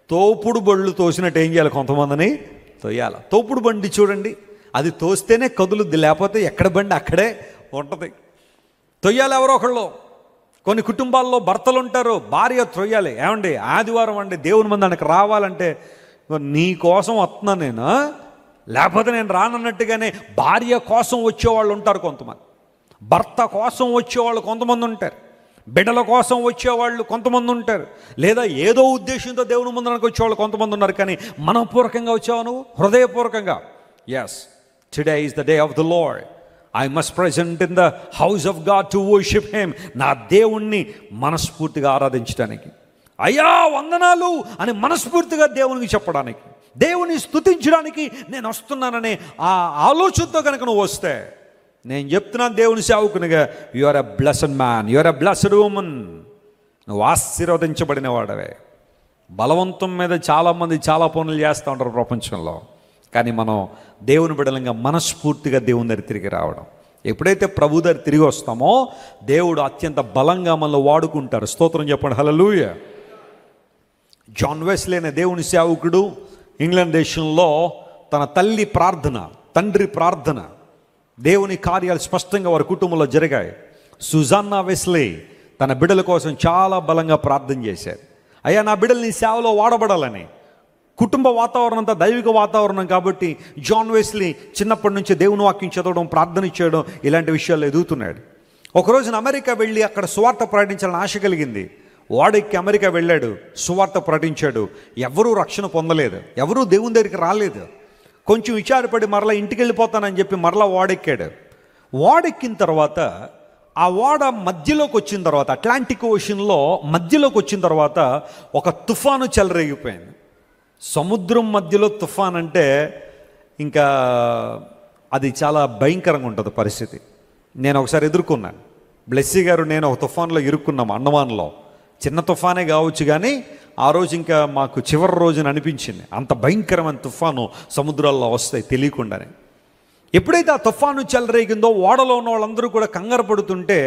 తోపుడు బళ్ళు తోసినట్టు ఏం చేయాలి, కొంతమందిని తోయాలి. తోపుడు బండి చూడండి, అది తోస్తేనే కదులుద్ది, లేకపోతే ఎక్కడ బండి అక్కడే ఉంటుంది. తొయ్యాలి ఎవరో ఒకళ్ళు. కొన్ని కుటుంబాల్లో భర్తలు ఉంటారు, భార్య తొయ్యాలి. ఏమండి ఆదివారం అండి దేవుని మందిరానికి రావాలంటే నీ కోసం వస్తున్నాను నేను, లేకపోతే నేను రానన్నట్టుగానే భార్య కోసం వచ్చేవాళ్ళు ఉంటారు కొంతమంది, భర్త కోసం వచ్చేవాళ్ళు కొంతమంది ఉంటారు, బిడ్డల కోసం వచ్చేవాళ్ళు కొంతమంది ఉంటారు, లేదా ఏదో ఉద్దేశంతో దేవుని మందిరానికి వచ్చేవాళ్ళు కొంతమంది ఉన్నారు. కానీ మనఃపూర్వకంగా వచ్చావు నువ్వు, హృదయపూర్వకంగా. Yes, today is the day of the Lord, I must present in the house of God to worship him. నా దేవుణ్ణి మనస్ఫూర్తిగా ఆరాధించడానికి, అయ్యా వందనాలు అని మనస్ఫూర్తిగా దేవునికి చెప్పడానికి, దేవుని స్తుతించడానికి నేను వస్తున్నాననే ఆ ఆలోచనతో కనుక నువ్వు వస్తే, నేను చెప్తున్నాను దేవుని సేవకునిగా, you are a blessed man, you are a blessed woman. నువ్వు ఆశీర్వదించబడిన వాడవే. బలవంతం మీద చాలామంది చాలా పనులు చేస్తూ ఉంటారు ప్రపంచంలో, కానీ మనం దేవుని బిడ్డలంగా మనస్ఫూర్తిగా దేవుని దగ్గర తిరిగి రావడం, ఎప్పుడైతే ప్రభు దగ్గర తిరిగి వస్తామో దేవుడు అత్యంత బలంగా మనల్ని వాడుకుంటారు. స్తోత్రం చెప్పండి, హల్లెలూయా. జాన్ వెస్లీ అనే దేవుని సేవకుడు ఇంగ్లాండ్ దేశంలో తన తల్లి ప్రార్థన, తండ్రి ప్రార్థన, దేవుని కార్యాలు స్పష్టంగా వారి కుటుంబంలో జరిగాయి. సుజాన్నా వెస్లీ తన బిడ్డల కోసం చాలా బలంగా ప్రార్థన చేశారు. అయ్యా, నా బిడ్డలు నీ సేవలో వాడబడాలని. కుటుంబ వాతావరణం అంతా దైవిక వాతావరణం కాబట్టి జాన్ వెస్లీ చిన్నప్పటి నుంచి దేవుని వాక్యం చదవడం, ప్రార్థన చేయడం, ఇలాంటి విషయాల్లో ఎదుగుతున్నాడు. ఒకరోజున అమెరికా వెళ్ళి అక్కడ సువార్త ప్రకటించాలని ఆశ కలిగింది. వాడెక్కి అమెరికా వెళ్ళాడు, సువార్త ప్రకటించాడు. ఎవరూ రక్షణ పొందలేదు, ఎవరూ దేవుని దగ్గరికి రాలేదు. కొంచెం విచారపడి మరలా ఇంటికి వెళ్ళిపోతానని చెప్పి మరలా వాడెక్కాడు. వాడెక్కిన తర్వాత ఆ వాడ మధ్యలోకి వచ్చిన తర్వాత, అట్లాంటిక్ ఓషన్లో మధ్యలోకి వచ్చిన తర్వాత ఒక తుఫాను చెలరేగిపోయింది. సముద్రం మధ్యలో తుఫాన్ అంటే ఇంకా అది చాలా భయంకరంగా ఉంటుంది పరిస్థితి. నేను ఒకసారి ఎదుర్కొన్నాను. బ్లెస్సీ గారు నేను ఒక తుఫాన్లో ఇరుక్కున్నాము అండమాన్లో. చిన్న తుఫానే కావచ్చు, కానీ ఆ రోజు ఇంకా మాకు చివరి రోజున అనిపించింది అంత భయంకరమైన తుఫాను సముద్రాల్లో వస్తాయి తెలియకుండానే. ఎప్పుడైతే ఆ తుఫాను చెలరేగిందో ఓడలో ఉన్న వాళ్ళందరూ కూడా కంగారు పడుతుంటే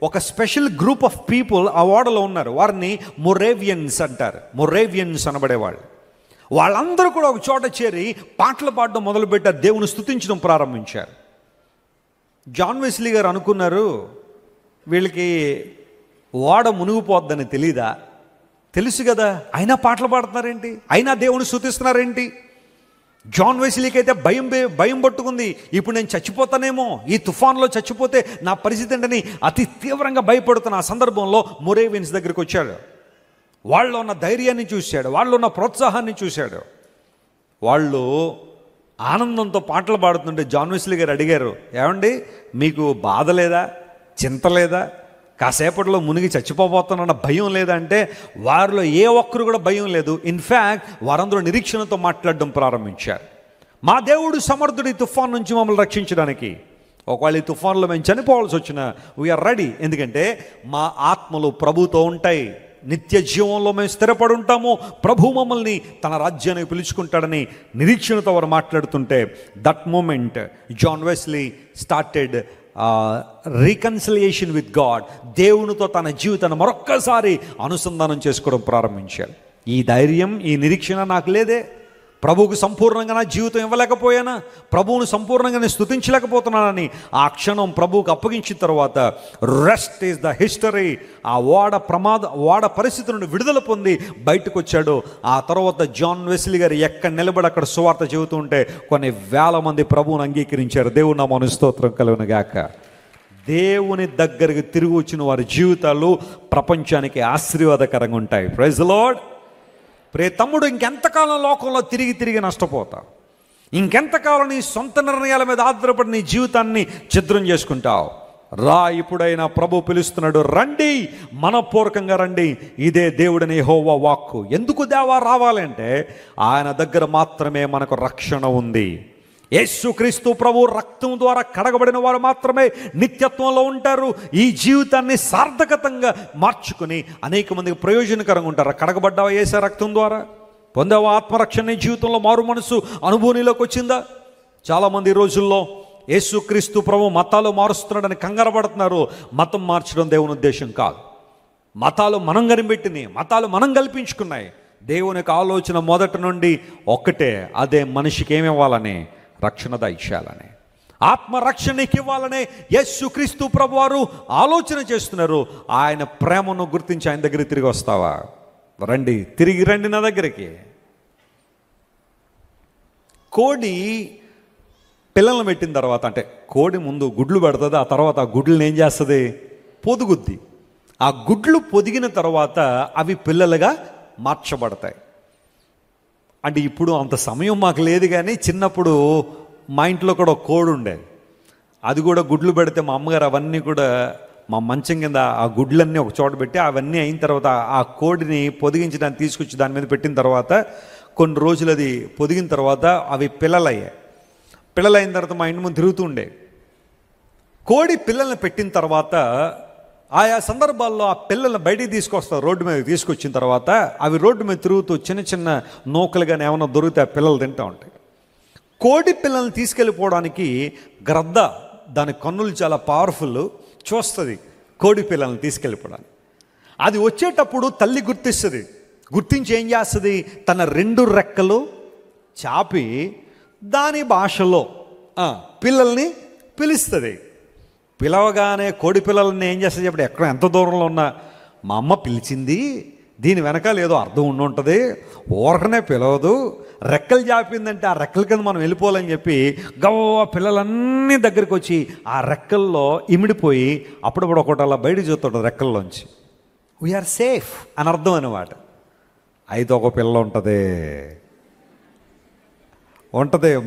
ఒక స్పెషల్ గ్రూప్ ఆఫ్ పీపుల్ ఆ ఓడలో ఉన్నారు. వారిని మొరేవియన్స్ అంటారు. మొరేవియన్స్ అనబడేవాళ్ళు. వాళ్ళందరూ కూడా ఒక చోట చేరి పాటలు పాడడం మొదలుపెట్టారు, దేవుని స్తుతించడం ప్రారంభించారు. జాన్ వెస్లీ గారు అనుకున్నారు, వీళ్ళకి ఓడ మునిగిపోద్దని తెలీదా? తెలుసు కదా, అయినా పాటలు పాడుతున్నారేంటి, అయినా దేవుని స్తుతిస్తున్నారేంటి? జాన్ వెస్లీకి అయితే భయం పట్టుకుంది. ఇప్పుడు నేను చచ్చిపోతానేమో, ఈ తుఫాన్లో చచ్చిపోతే నా పరిస్థితి ఏంటని అతి తీవ్రంగా భయపడుతున్న ఆ సందర్భంలో మొరేవియన్స్ దగ్గరికి వచ్చాడు. వాళ్ళు ఉన్న ధైర్యాన్ని చూశాడు, వాళ్ళు ఉన్న ప్రోత్సాహాన్ని చూశాడు. వాళ్ళు ఆనందంతో పాటలు పాడుతుంటే జాన్ వెస్లీ గారు అడిగారు, ఏమండి మీకు బాధ లేదా, చింత లేదా, కాసేపట్లో మునిగి చచ్చిపోబోతున్న భయం లేదంటే వారిలో ఏ ఒక్కరు కూడా భయం లేదు. ఇన్ఫ్యాక్ట్ వారందరూ నిరీక్షణతో మాట్లాడడం ప్రారంభించారు. మా దేవుడు సమర్థుడు ఈ తుఫాన్ నుంచి మమ్మల్ని రక్షించడానికి. ఒకవేళ ఈ తుఫాన్లో మేము చనిపోవాల్సి వచ్చినా వీఆర్ రెడీ, ఎందుకంటే మా ఆత్మలు ప్రభుతో ఉంటాయి, నిత్య జీవంలో మేము స్థిరపడి ఉంటాము, ప్రభు మమ్మల్ని తన రాజ్యానికి పిలుచుకుంటాడని నిరీక్షణతో వారు మాట్లాడుతుంటే that moment John Wesley started reconciliation with God. దేవునితో తన జీవితాన్ని మరొక్కసారి అనుసంధానం చేసుకోవడం ప్రారంభించాడు. ఈ ధైర్యం, ఈ నిరీక్షణ నాకు లేదే, ప్రభువుకు సంపూర్ణంగా నా జీవితం ఇవ్వలేకపోయానా, ప్రభువును సంపూర్ణంగా నేను స్తుతించలేకపోతున్నానని ఆ క్షణం ప్రభువుకు అప్పగించిన తర్వాత రెస్ట్ ఈజ్ ద హిస్టరీ. ఆ ఓడ పరిస్థితి నుండి విడుదల పొంది బయటకు వచ్చాడు. ఆ తర్వాత జాన్ వెస్లీ గారు ఎక్కడ నిలబడి అక్కడ సువార్త చెబుతూ ఉంటే కొన్ని వేల మంది ప్రభువును అంగీకరించారు. దేవుని నామమునకు స్తోత్రం కలుగును గాక. దేవుని దగ్గరికి తిరిగి వచ్చిన వారి జీవితాలు ప్రపంచానికి ఆశీర్వాదకరంగా ఉంటాయి. Praise the lord. ప్రే తమ్ముడు, ఇంకెంతకాలం లోకంలో తిరిగి నష్టపోతావు? ఇంకెంతకాలం నీ సొంత నిర్ణయాల మీద ఆధారపడి నీ జీవితాన్ని ఛిద్రం చేసుకుంటావు? రా, ఇప్పుడైనా ప్రభు పిలుస్తున్నాడు, రండి, మనపూర్వకంగా రండి. ఇదే దేవుడిని యెహోవా వాక్కు. ఎందుకు దేవా రావాలంటే ఆయన దగ్గర మాత్రమే మనకు రక్షణ ఉంది. యేసుక్రీస్తు ప్రభు రక్తం ద్వారా కడగబడిన వారు మాత్రమే నిత్యత్వంలో ఉంటారు. ఈ జీవితాన్ని సార్థకతంగా మార్చుకుని అనేక మందికి ప్రయోజనకరంగా ఉంటారు. కడగబడ్డావా యేసు రక్తం ద్వారా? పొందావా ఆత్మరక్షణ? జీవితంలో మారు మనసు అనుభూతిలోకి వచ్చిందా? చాలామంది ఈ రోజుల్లో యేసుక్రీస్తు ప్రభు మతాలు మారుస్తున్నాడని కంగారు పడుతున్నారు. మతం మార్చడం దేవుని ఉద్దేశం కాదు. మతాలు మనం కనిపెట్టినాయి, మతాలు మనం కల్పించుకున్నాయి. దేవునికి ఆలోచన మొదటి నుండి ఒక్కటే, అదే మనిషికి ఏమి ఇవ్వాలని, రక్షణ దయచేయాలని, ఆత్మరక్షణకి ఇవ్వాలనే యేసుక్రీస్తు ప్రభు వారు ఆలోచన చేస్తున్నారు. ఆయన ప్రేమను గుర్తించి ఆయన దగ్గరికి తిరిగి వస్తావా? రండి, తిరిగి రండి నా దగ్గరికి. కోడి పిల్లలను పెట్టిన తర్వాత, అంటే కోడి ముందు గుడ్లు పెడుతుంది, ఆ తర్వాత ఆ గుడ్లను ఏం చేస్తుంది? పొదుగుద్ది. ఆ గుడ్లు పొదిగిన తర్వాత అవి పిల్లలుగా మార్చబడతాయి. అంటే ఇప్పుడు అంత సమయం మాకు లేదు, కానీ చిన్నప్పుడు మా ఇంట్లో కూడా ఒక కోడి ఉండేది. అది కూడా గుడ్లు పెడితే మా అమ్మగారు అవన్నీ కూడా మా మంచం కింద ఆ గుడ్లన్నీ ఒక చోట పెట్టి అవన్నీ అయిన తర్వాత ఆ కోడిని పొదిగించడానికి తీసుకొచ్చి దాని మీద పెట్టిన తర్వాత కొన్ని రోజులు అది పొదిగిన తర్వాత అవి పిల్లలయ్యాయి. పిల్లలైన తర్వాత మా ఇంటి ముందు తిరుగుతూ ఉండే. కోడి పిల్లల్ని పెట్టిన తర్వాత ఆయా సందర్భాల్లో ఆ పిల్లల్ని బయటికి తీసుకొస్తారు. రోడ్డు మీద తీసుకొచ్చిన తర్వాత అవి రోడ్డు మీద తిరుగుతూ చిన్న చిన్న నూకలుగానే ఏమైనా దొరికితే ఆ పిల్లలు తింటూ ఉంటాయి. కోడి పిల్లల్ని తీసుకెళ్ళిపోవడానికి గ్రద్ద దాని కన్నులు చాలా పవర్ఫుల్, చూస్తుంది కోడి పిల్లల్ని తీసుకెళ్ళిపోవడానికి. అది వచ్చేటప్పుడు తల్లి గుర్తిస్తుంది. గుర్తించి ఏం చేస్తుంది, తన 2 రెక్కలు చాపి దాని భాషలో పిల్లల్ని పిలుస్తుంది. పిలవగానే కోడి పిల్లల్ని ఏం చేస్తుంది చెప్పండి, ఎక్కడ ఎంత దూరంలో ఉన్నా మా అమ్మ పిలిచింది, దీని వెనకాల ఏదో అర్థం ఉంటుంది, ఊరకనే పిలవదు, రెక్కలు చాపిందంటే ఆ రెక్కల కింద మనం వెళ్ళిపోవాలని చెప్పి గవ్వ పిల్లలన్నీ దగ్గరికి వచ్చి ఆ రెక్కల్లో ఇమిడిపోయి అప్పుడప్పుడు ఒకటి అలా బయటకు చూస్తుంటుంది రెక్కల్లోంచి. వీఆర్ సేఫ్ అని అర్థం అన్నమాట. అయితే ఒక పిల్ల ఉంటుంది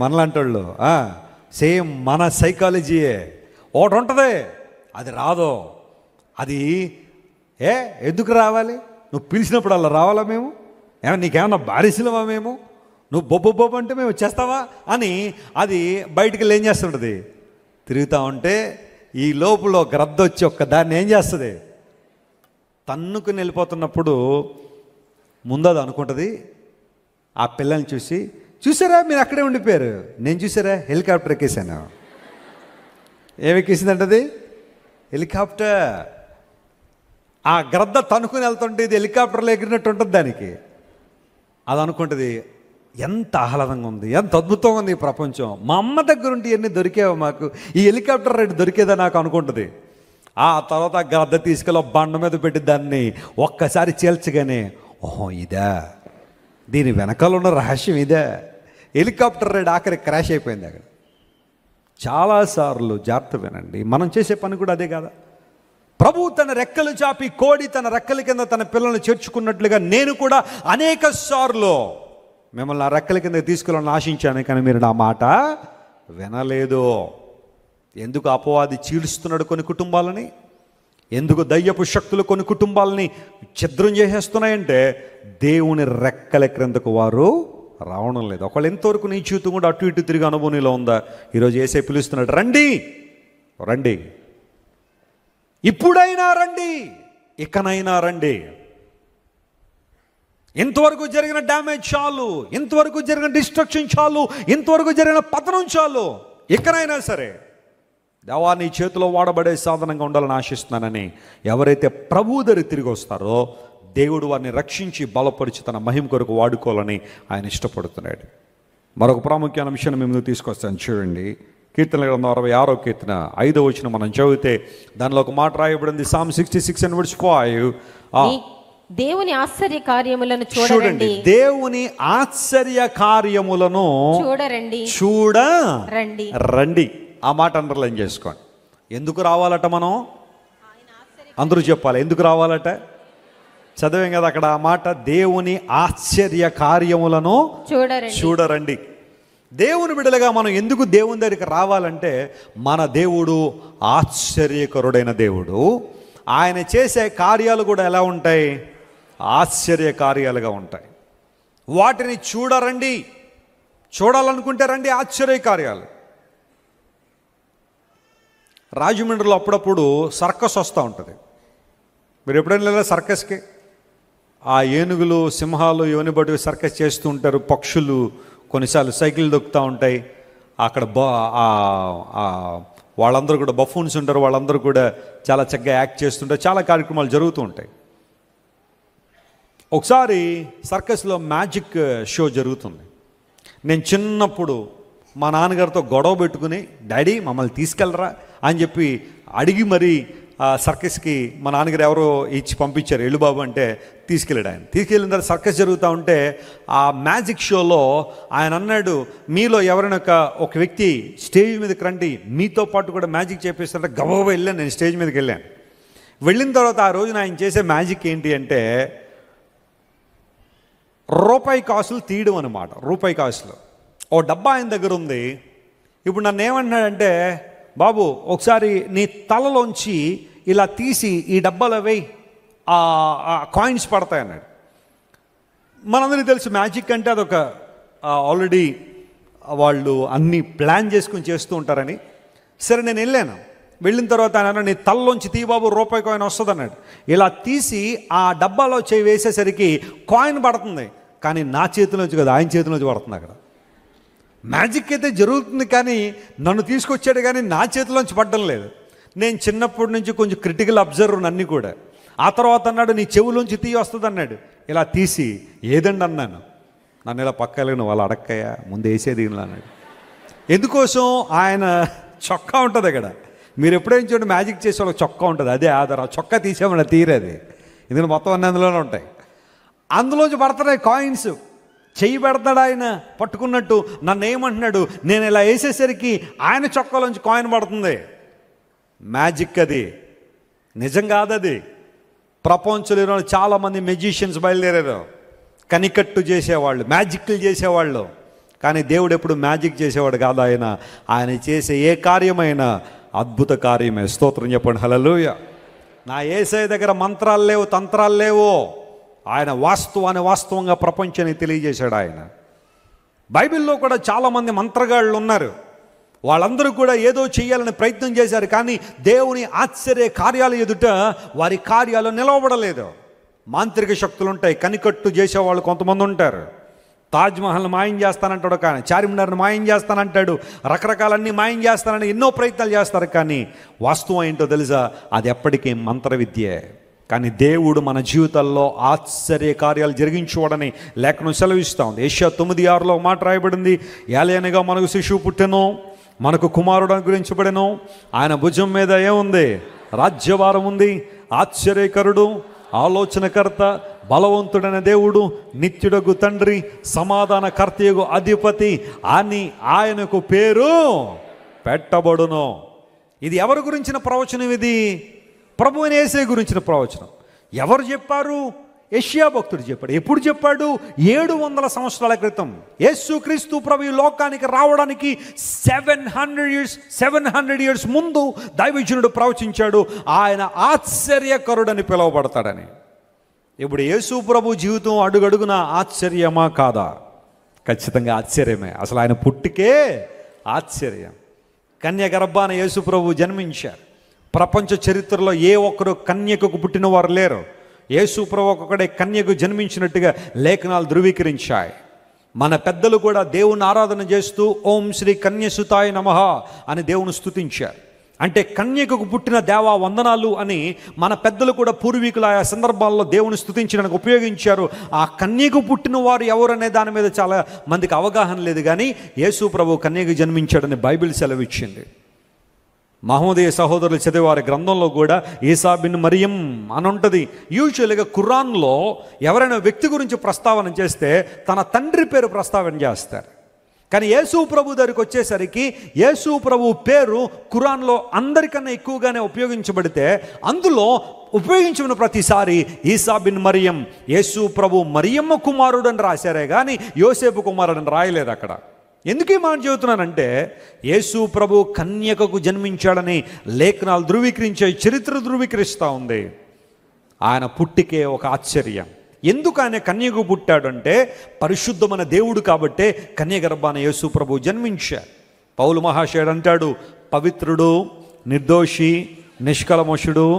మనలాంటి వాళ్ళు, సేమ్ మన సైకాలజీయే. ఒకటి ఉంటుంది, అది రాదో, అది ఎందుకు రావాలి, నువ్వు పిలిచినప్పుడు అలా రావాలా మేము, నీకేమన్నా బారిసినవా మేము, నువ్వు బొబ్బు అంటే మేము వచ్చేస్తావా అని అది బయటికి వెళ్ళి ఏం చేస్తుంటుంది, తిరుగుతూ ఉంటే ఈ లోపల గ్రద్ద వచ్చి దాన్ని ఏం చేస్తుంది, తన్నుకుని వెళ్ళిపోతున్నప్పుడు ముందు అది అనుకుంటుంది, ఆ పిల్లల్ని చూసారా మీరు అక్కడే ఉండిపోయారు, నేను చూసారా హెలికాప్టర్ ఎక్కేసాను. ఏమెక్కేసిందంటది, హెలికాప్టర్. ఆ గ్రద్ద తనుకుని వెళ్తుంటే ఇది హెలికాప్టర్లో ఎగిరినట్టు ఉంటుంది దానికి. అది అనుకుంటుంది, ఎంత ఆహ్లాదంగా ఉంది, ఎంత అద్భుతంగా ఉంది ఈ ప్రపంచం, మా అమ్మ దగ్గర ఉంటే ఇవన్నీ దొరికేవా మాకు, ఈ హెలికాప్టర్ రైడ్ దొరికేదా నాకు అనుకుంటుంది. ఆ తర్వాత ఆ గ్రద్ద తీసుకెళ్ళి బండ మీద పెట్టి దాన్ని ఒక్కసారి చీల్చగానే, ఓహో ఇదా, దీని వెనకాల ఉన్న రహస్యం ఇదే, హెలికాప్టర్ రైడ్ ఆఖరి క్రాష్ అయిపోయింది అక్కడ. చాలాసార్లు జాగ్రత్త వినండి, మనం చేసే పని కూడా అదే కదా. ప్రభు తన రెక్కలు చాపి కోడి తన రెక్కల కింద తన పిల్లల్ని చేర్చుకున్నట్లుగా నేను కూడా అనేక సార్లు మిమ్మల్ని ఆ రెక్కల కింద తీసుకెళ్ళాలని ఆశించాను, కానీ మీరు నా మాట వినలేదు. ఎందుకు అపవాది చీలుస్తున్నాడు కొన్ని కుటుంబాలని, ఎందుకు దయ్యపు శక్తులు కొన్ని కుటుంబాలని ఛిద్రం చేసేస్తున్నాయంటే దేవుని రెక్కల క్రిందకు వారు రావడం లేదు. ఒకళ్ళు ఎంతవరకు నీ జీవితం కూడా అటు ఇటు తిరిగి అనుభవంలో ఉందా, ఈరోజు యేసే పిలుస్తున్నాడు, రండి రండి, ఇప్పుడైనా రండి, ఇకనైనా రండి. ఇంతవరకు జరిగిన డ్యామేజ్ చాలు, ఇంతవరకు జరిగిన డిస్ట్రక్షన్ చాలు, ఇంతవరకు జరిగిన పతనం చాలు, ఇకనైనా సరే దేవా నీ చేతిలో వాడబడే సాధనంగా ఉండాలని ఆశిస్తున్నానని ఎవరైతే ప్రభు దగ్గర తిరిగి వస్తారో దేవుడు వారిని రక్షించి బలపరిచి తన మహిమ కొరకు వాడుకోవాలని ఆయన ఇష్టపడుతున్నాడు. మరొక ప్రాముఖ్యమైన అంశాన్ని మేము తీసుకొస్తాను చూడండి. కీర్తన గ్రంథం 66వ కీర్తన 5వ వచనం మనం చదివితే దానిలో ఒక మాట రాయబడింది, Psalm 66:5. దేవుని ఆశ్చర్య కార్యములను చూడండి, దేవుని ఆశ్చర్య కార్యములను చూడరండి. ఆ మాట అండర్లైన్ చేసుకోండి. ఎందుకు రావాలట మనం, అందరూ చెప్పాలి ఎందుకు రావాలట. చదివాం కదా అక్కడ ఆ మాట, దేవుని ఆశ్చర్య కార్యములను చూడరండి. దేవుని బిడ్డలుగా మనం ఎందుకు దేవుని దగ్గరికి రావాలంటే, మన దేవుడు ఆశ్చర్యకరుడైన దేవుడు. ఆయన చేసే కార్యాలు కూడా ఎలా ఉంటాయి, ఆశ్చర్య కార్యాలుగా ఉంటాయి. వాటిని చూడరండి. చూడాలనుకుంటే రండి ఆశ్చర్య కార్యాలు. రాజమండ్రిలో అప్పుడప్పుడు సర్కస్ వస్తూ ఉంటుంది. మీరు ఎప్పుడైనా లేదా సర్కస్కి? ఆ ఏనుగులు, సింహాలు ఇవన్నీ బట్టి సర్కస్ చేస్తూ ఉంటారు. పక్షులు కొన్నిసార్లు సైకిల్ దొక్కుతూ ఉంటాయి. అక్కడ వాళ్ళందరూ కూడా బఫూన్స్ ఉంటారు, వాళ్ళందరూ కూడా చాలా చక్కగా యాక్ట్ చేస్తుంటారు. చాలా కార్యక్రమాలు జరుగుతూ ఉంటాయి. ఒకసారి సర్కస్లో మ్యాజిక్ షో జరుగుతుంది. నేను చిన్నప్పుడు మా నాన్నగారితో గొడవ పెట్టుకుని, డాడీ మమ్మల్ని తీసుకెళ్ళరా అని చెప్పి అడిగి మరీ ఆ సర్కస్కి మా నాన్నగారు ఎవరో ఇచ్చి పంపించారు, ఎల్లు బాబు అంటే తీసుకెళ్ళాడు. ఆయన తీసుకెళ్ళిన తర్వాత సర్కస్ జరుగుతూ ఉంటే ఆ మ్యాజిక్ షోలో ఆయన అన్నాడు, మీలో ఎవరైనా ఒక వ్యక్తి స్టేజ్ మీదకి రండి, మీతో పాటు కూడా మ్యాజిక్ చేపిస్తుంటే గబగబా వెళ్ళాను. నేను స్టేజ్ మీదకి వెళ్ళాను. వెళ్ళిన తర్వాత ఆ రోజున ఆయన చేసే మ్యాజిక్ ఏంటి అంటే, రూపాయి కాసులు తీయడం అనమాట. రూపాయి కాసులు ఓ డబ్బా ఆయన దగ్గర ఉంది. ఇప్పుడు నన్ను ఏమంటున్నాడంటే, బాబు ఒకసారి నీ తలలోంచి ఇలా తీసి ఈ డబ్బాలో వేయి, కాయిన్స్ పడతాయి అన్నాడు. మనందరికీ తెలుసు మ్యాజిక్ అంటే అదొక ఆల్రెడీ వాళ్ళు అన్నీ ప్లాన్ చేసుకుని చేస్తూ ఉంటారని. సరే నేను వెళ్ళాను. వెళ్ళిన తర్వాత ఆయన నీ తలలోంచి తీ బాబు, రూపాయి కాయిన్ వస్తుంది అన్నాడు. ఇలా తీసి ఆ డబ్బాలో చేయి వేసేసరికి కాయిన్ పడుతుంది, కానీ నా చేతిలోంచి కదా ఆయన చేతిలోంచి పడుతుంది. అక్కడ మ్యాజిక్ అయితే జరుగుతుంది, కానీ నన్ను తీసుకొచ్చాడు కానీ నా చేతిలోంచి పడ్డం లేదు. నేను చిన్నప్పటి నుంచి కొంచెం క్రిటికల్ అబ్జర్వర్ అన్నీ కూడా. ఆ తర్వాత అన్నాడు, నీ చెవులోంచి తీయి వస్తుంది అన్నాడు. ఇలా తీసి ఏదండి అన్నాను. నన్ను ఇలా పక్కలేను, వాళ్ళు అడక్కయ్యా ముందు వేసేది అన్నాడు. ఎందుకోసం? ఆయన చొక్కా ఉంటుంది అక్కడ. మీరు ఎప్పుడైనా చూడండి మ్యాజిక్ చేసే వాళ్ళకి చొక్కా ఉంటుంది, అదే ఆధారం. ఆ చొక్కా తీసేమన్నా తీరేది, ఎందుకంటే మొత్తం అన్నీ అందులోనే ఉంటాయి. అందులోంచి పడుతున్నాయి కాయిన్స్. చెయ్యి పెడతాడు ఆయన పట్టుకున్నట్టు. నన్ను ఏమంటున్నాడు, నేను ఇలా వేసేసరికి ఆయన చొక్కాలోంచి కాయిన్ పడుతుంది. మ్యాజిక్ అది, నిజం కాదు అది. ప్రపంచంలో చాలామంది మెజిషియన్స్ బయలుదేరారు, కనికట్టు చేసేవాళ్ళు, మ్యాజిక్లు చేసేవాళ్ళు. కానీ దేవుడు ఎప్పుడు మ్యాజిక్ చేసేవాడు కాదు. ఆయన చేసే ఏ కార్యమైనా అద్భుత కార్యమే. స్తోత్రం చెప్పండి, హల్లెలూయా. నా యేసయ్య దగ్గర మంత్రాలు లేవు, తంత్రాలు లేవు. ఆయన వాస్తవాన్ని వాస్తవంగా ప్రపంచానికి తెలియజేశాడు. ఆయన బైబిల్లో కూడా చాలామంది మంత్రగాళ్ళు ఉన్నారు. వాళ్ళందరూ కూడా ఏదో చేయాలని ప్రయత్నం చేశారు, కానీ దేవుని ఆశ్చర్య కార్యాలు ఎదుట వారి కార్యాలు నిలవబడలేదు. మాంత్రిక శక్తులు ఉంటాయి, కనికట్టు చేసేవాళ్ళు కొంతమంది ఉంటారు. తాజ్మహల్ని మాయం చేస్తానంటాడు, కానీ చార్మినార్ని మాయం చేస్తానంటాడు, రకరకాలన్నీ మాయం చేస్తానని ఎన్నో ప్రయత్నాలు చేస్తారు. కానీ వాస్తవం ఏంటో తెలుసా? అది ఎప్పటికీ మంత్ర విద్యే. కానీ దేవుడు మన జీవితాల్లో ఆశ్చర్య కార్యాలు జరిగించువాడని లేఖనం సెలవిస్తూ ఉంది. యెషయా 9:6 మాట రాయబడింది, ఏలయనగా మనకు శిశువు పుట్టెను, మనకు కుమారుడు అనుగ్రహించబడెను, ఆయన భుజం మీద ఏముంది? రాజ్యభారం ఉంది. ఆశ్చర్యకరుడు, ఆలోచనకర్త, బలవంతుడైన దేవుడు, నిత్యుడగు తండ్రి, సమాధానకర్తయగు అధిపతి అని ఆయనకు పేరు పెట్టబడును. ఇది ఎవరి గురించిన ప్రవచనం? ఇది ప్రభువు అయిన యేసయ్య గురించిన ప్రవచనం. ఎవరు చెప్పారు? యెషయా భక్తుడు చెప్పాడు. ఎప్పుడు చెప్పాడు? 700 సంవత్సరాల క్రితం. యేసుక్రీస్తు ప్రభు ఈ లోకానికి రావడానికి 700 years ముందు దైవజనుడు ప్రవచించాడు, ఆయన ఆశ్చర్యకరుడని పిలువబడతాడని. ఇప్పుడు యేసు ప్రభు జీవితం అడుగడుగున ఆశ్చర్యమా కాదా? ఖచ్చితంగా ఆశ్చర్యమే. అసలు ఆయన పుట్టికే ఆశ్చర్యం. కన్య గర్భాన యేసు ప్రభు జన్మించారు. ప్రపంచ చరిత్రలో ఏ ఒక్కరు కన్యకకు పుట్టిన వారు లేరు. యేసు ప్రభు ఒక్కడే కన్యకు జన్మించినట్టుగా లేఖనాలు ధృవీకరించాయి. మన పెద్దలు కూడా దేవుని ఆరాధన చేస్తూ ఓం శ్రీ కన్యసుతాయ నమః అని దేవుని స్తుతించారు. అంటే కన్యకకు పుట్టిన దేవా వందనాలు అని మన పెద్దలు కూడా పూర్వీకులు ఆయా సందర్భాల్లో దేవుని స్తుతించడానికి ఉపయోగించారు. ఆ కన్యకు పుట్టిన వారు ఎవరనే దాని మీద చాలా మందికి అవగాహన లేదు. కానీ యేసు ప్రభు కన్యకు జన్మించాడని బైబిల్ సెలవిచ్చింది. మహమ్మదీయ సహోదరులు చదివారి గ్రంథంలో కూడా ఈసా బిన్ మరియం అని ఉంటుంది. యూజువల్గా ఖురాన్లో ఎవరైనా వ్యక్తి గురించి ప్రస్తావన చేస్తే తన తండ్రి పేరు ప్రస్తావన చేస్తారు. కానీ యేసు ప్రభు దగ్గరికి వచ్చేసరికి యేసు ప్రభు పేరు ఖురాన్లో అందరికన్నా ఎక్కువగానే ఉపయోగించబడితే, అందులో ఉపయోగించిన ప్రతిసారి ఈసా బిన్ మరియం, యేసు ప్రభు మరియమ్మ కుమారుడు అని రాశారే కానీ యోసేపు కుమారుడు అని రాయలేదు అక్కడ. ఎందుకు ఈ మాట చెబుతున్నానంటే, యేసు ప్రభు కన్యకకు జన్మించాడని లేఖనాలు ధృవీకరించే, చరిత్ర ధృవీకరిస్తూ ఉంది. ఆయన పుట్టికే ఒక ఆశ్చర్యం. ఎందుకు ఆయన కన్యకు పుట్టాడంటే, పరిశుద్ధమైన దేవుడు కాబట్టే కన్య గర్భాన యేసు ప్రభు జన్మించాడు. పౌలు మహాశయుడు అంటాడు, పవిత్రుడు, నిర్దోషి, నిష్కలమషుడు,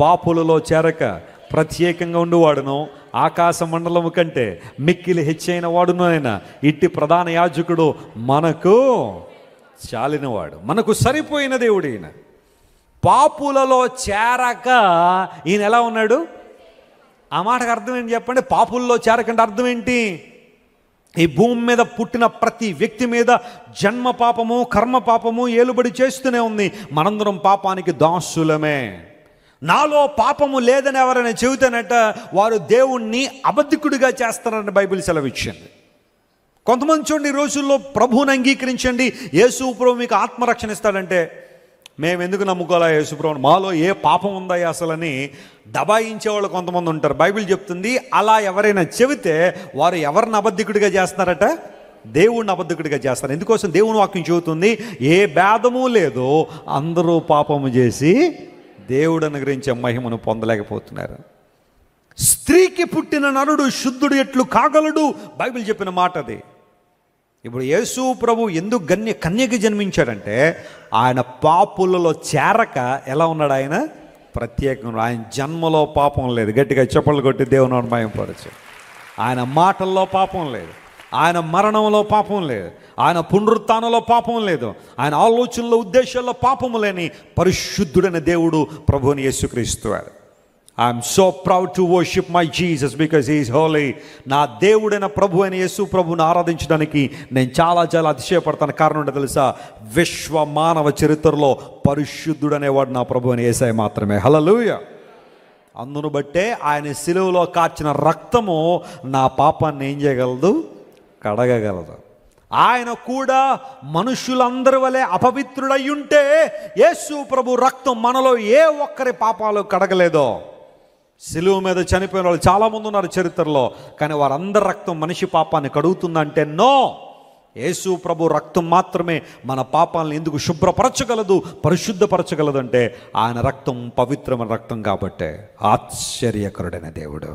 పాపులలో చేరక ప్రత్యేకంగా ఉండువాడును, ఆకాశ మండలము కంటే మిక్కిలి హెచ్చైన వాడును ఆయన. ఇట్టి ప్రధాన యాజకుడు మనకు చాలినవాడు, మనకు సరిపోయిన దేవుడు ఈయన. పాపులలో చేరక ఈయన ఎలా ఉన్నాడు? ఆ మాటకు అర్థం ఏంటి చెప్పండి? పాపుల్లో చేరకంటే అర్థం ఏంటి? ఈ భూమి మీద పుట్టిన ప్రతి వ్యక్తి మీద జన్మ పాపము, కర్మ పాపము ఏలుబడి చేస్తూనే ఉంది. మనందరం పాపానికి దాసులమే. నాలో పాపము లేదని ఎవరైనా చెబితేనట వారు దేవుణ్ణి అబద్ధికుడిగా చేస్తారని బైబిల్ సెలవిచ్చింది. కొంతమంది చూడండి, ఈ రోజుల్లో ప్రభువుని అంగీకరించండి, యేసు ప్రభు మీకు ఆత్మరక్షణ ఇస్తాడంటే, మేము ఎందుకు నమ్ముకోవాలా యేసు ప్రభువుని, మాలో ఏ పాపం ఉందా అసలని దబాయించేవాళ్ళు కొంతమంది ఉంటారు. బైబిల్ చెప్తుంది, అలా ఎవరైనా చెబితే వారు ఎవరిని అబద్ధికుడిగా చేస్తున్నారట? దేవుణ్ణి అబద్ధికుడిగా చేస్తారు. ఎందుకోసం? దేవుని వాక్యం చెబుతుంది, ఏ భేదము లేదో అందరూ పాపము చేసి దేవుడు అనుగ్రహించే మహిమను పొందలేకపోతున్నారు. స్త్రీకి పుట్టిన నరుడు శుద్ధుడు ఎట్లు కాగలడు, బైబిల్ చెప్పిన మాట అది. ఇప్పుడు యేసు ప్రభు ఎందుకు కన్యకి జన్మించాడంటే, ఆయన పాపులలో చేరక ఎలా ఉన్నాడు? ఆయన ప్రత్యేకంగా, ఆయన జన్మలో పాపం లేదు. గట్టిగా చప్పట్లు కొట్టి దేవుని మహిమపరచు. ఆయన మాటల్లో పాపం లేదు, ఆయన మరణంలో పాపం లేదు, ఆయన పునరుత్థానంలో పాపం లేదు, ఆయన ఆలోచనలో ఉద్దేశాల్లో పాపము లేని పరిశుద్ధుడైన దేవుడు ప్రభువుని యేసుక్రీస్తు వారు. I'm so proud to worship my Jesus because he is Holi. నా దేవుడైన ప్రభు అయిన యేసు ప్రభువుని ఆరాధించడానికి నేను చాలా చాలా అతిశయపడతాను. కారణం ఏంటో తెలుసా? విశ్వ మానవ చరిత్రలో పరిశుద్ధుడనేవాడు నా ప్రభు అయిన యేసయ్య మాత్రమే. హల్లెలూయా. అందును బట్టే ఆయన శిలువలో కార్చిన రక్తము నా పాపాన్ని ఏం చేయగలదు? కడగగలదు. ఆయన కూడా మనుషులందరి వలె అపవిత్రుడయ్యుంటే యేసు ప్రభు రక్తం మనలో ఏ ఒక్కరి పాపాలు కడగలేదో. శిలువ మీద చనిపోయిన వాళ్ళు చాలామంది ఉన్నారు చరిత్రలో, కానీ వారందరి రక్తం మనిషి పాపాన్ని కడుగుతుందంటే నో. యేసు ప్రభు రక్తం మాత్రమే మన పాపాలను ఎందుకు శుభ్రపరచగలదు, పరిశుద్ధపరచగలదు అంటే ఆయన రక్తం పవిత్రమైన రక్తం కాబట్టే. ఆశ్చర్యకరుడైన దేవుడు.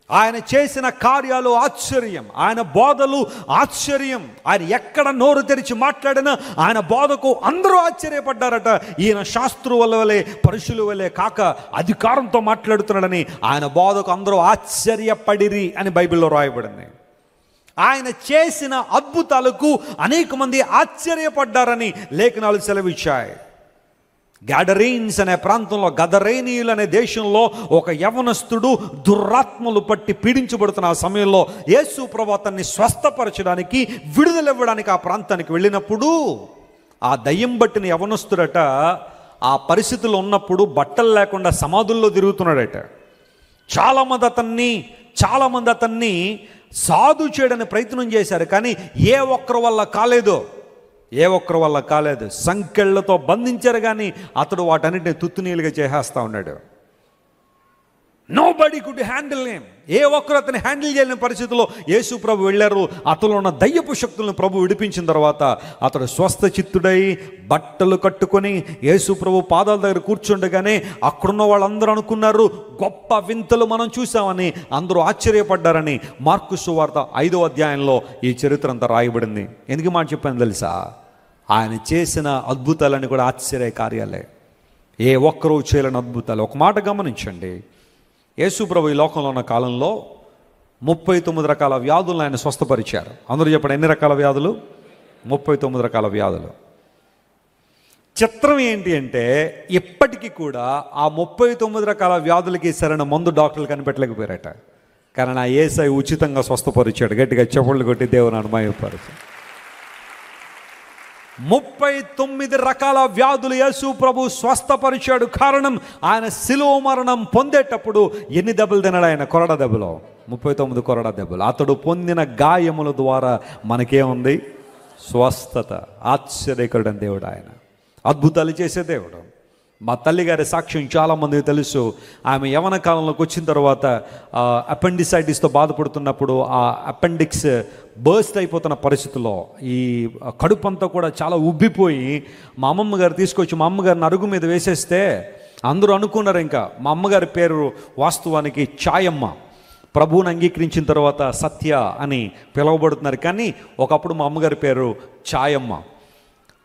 ఆయన చేసిన కార్యాలు ఆశ్చర్యం, ఆయన బోధలు ఆశ్చర్యం. ఆయన ఎక్కడ నోరు తెరిచి మాట్లాడినా ఆయన బోధకు అందరూ ఆశ్చర్యపడ్డారట. ఈయన శాస్త్రుల వలె పరుషుల వలె కాక అధికారంతో మాట్లాడుతున్నాడని ఆయన బోధకు అందరూ ఆశ్చర్యపడిరి అని బైబిల్లో రాయబడింది. ఆయన చేసిన అద్భుతాలకు అనేక మంది ఆశ్చర్యపడ్డారని లేఖనాలు సెలవిచ్చాయి. గాడరేన్స్ అనే ప్రాంతంలో, గదరేనీయులు అనే దేశంలో ఒక యవనస్తుడు దురాత్మలు పట్టి పీడించబడుతున్న ఆ సమయంలో యేసు ప్రభు అతన్ని స్వస్థపరచడానికి, విడుదలివ్వడానికి ఆ ప్రాంతానికి వెళ్ళినప్పుడు ఆ దయ్యం పట్టిన యవనస్తుడట ఆ పరిస్థితుల్లో ఉన్నప్పుడు బట్టలు లేకుండా సమాధుల్లో తిరుగుతున్నాడట. చాలామంది అతన్ని సాధు చేయడానికి ప్రయత్నం చేశారు, కానీ ఏ ఒక్కరి వల్ల కాలేదు. సంకెళ్లతో బంధించారు, కానీ అతడు వాటన్నిటిని తుత్తునీలుగా చేసేస్తా ఉన్నాడు. Nobody could handle him. ఏ ఒక్కరు అతన్ని హ్యాండిల్ చేయలేని పరిస్థితిలో యేసు ప్రభు వెళ్ళారు. అతను ఉన్న దయ్యపు శక్తులను ప్రభు విడిపించిన తర్వాత అతడు స్వస్థ చిత్తుడై బట్టలు కట్టుకొని యేసు ప్రభు పాదాల దగ్గర కూర్చుండగానే అక్కడున్న వాళ్ళందరూ అనుకున్నారు గొప్ప వింతలు మనం చూసామని, అందరూ ఆశ్చర్యపడ్డారని. మార్కు సువార్త 5వ అధ్యాయంలో ఈ చరిత్ర అంతా రాయబడింది. ఎందుకు మాట చెప్పాను తెలుసా? ఆయన చేసిన అద్భుతాలన్నీ కూడా ఆశ్చర్య కార్యాలే, ఏ ఒక్కరూ చేయలేని అద్భుతాలు. ఒక మాట గమనించండి, యేసు ప్రభు ఈ లోకంలో ఉన్న కాలంలో 39 రకాల వ్యాధులను ఆయన స్వస్థపరిచారు. అందరూ చెప్పండి, ఎన్ని రకాల వ్యాధులు? 39 రకాల వ్యాధులు. చిత్రం ఏంటి అంటే ఇప్పటికీ కూడా ఆ 39 రకాల వ్యాధులకి సరైన మందు డాక్టర్లు కనిపెట్టలేకపోయారట. కానీ నా యేసయ్య ఉచితంగా స్వస్థపరిచాడు. గట్టిగా చప్పట్లు కొట్టి దేవుని అనుమయపరచు. 39 రకాల వ్యాధులు యేసు ప్రభు స్వస్థపరిచాడు. కారణం ఆయన శిలువ మరణం పొందేటప్పుడు ఎన్ని దెబ్బలు తిన్నాడు ఆయన? కొరడా దెబ్బలు, 39 కొరడా దెబ్బలు. అతడు పొందిన గాయముల ద్వారా మనకేముంది? స్వస్థత. ఆశ్చర్యకరుడైన దేవుడు ఆయన, అద్భుతాలు చేసే దేవుడు. మా తల్లిగారి సాక్ష్యం చాలామందికి తెలుసు. ఆమె యవన కాలంలోకి వచ్చిన తర్వాత అపెండిసైటిస్తో బాధపడుతున్నప్పుడు ఆ అపెండిక్స్ బర్స్ట్ అయిపోతున్న పరిస్థితుల్లో ఈ కడుపు అంతా కూడా చాలా ఉబ్బిపోయి మా అమ్మమ్మ గారు తీసుకొచ్చి మా అమ్మగారిని అరుగు మీద వేసేస్తే అందరూ అనుకున్నారు ఇంకా మా అమ్మగారి పేరు వాస్తవానికి ఛాయమ్మ. ప్రభువుని అంగీకరించిన తర్వాత సత్య అని పిలువబడుతున్నారు, కానీ ఒకప్పుడు మా అమ్మగారి పేరు ఛాయమ్మ.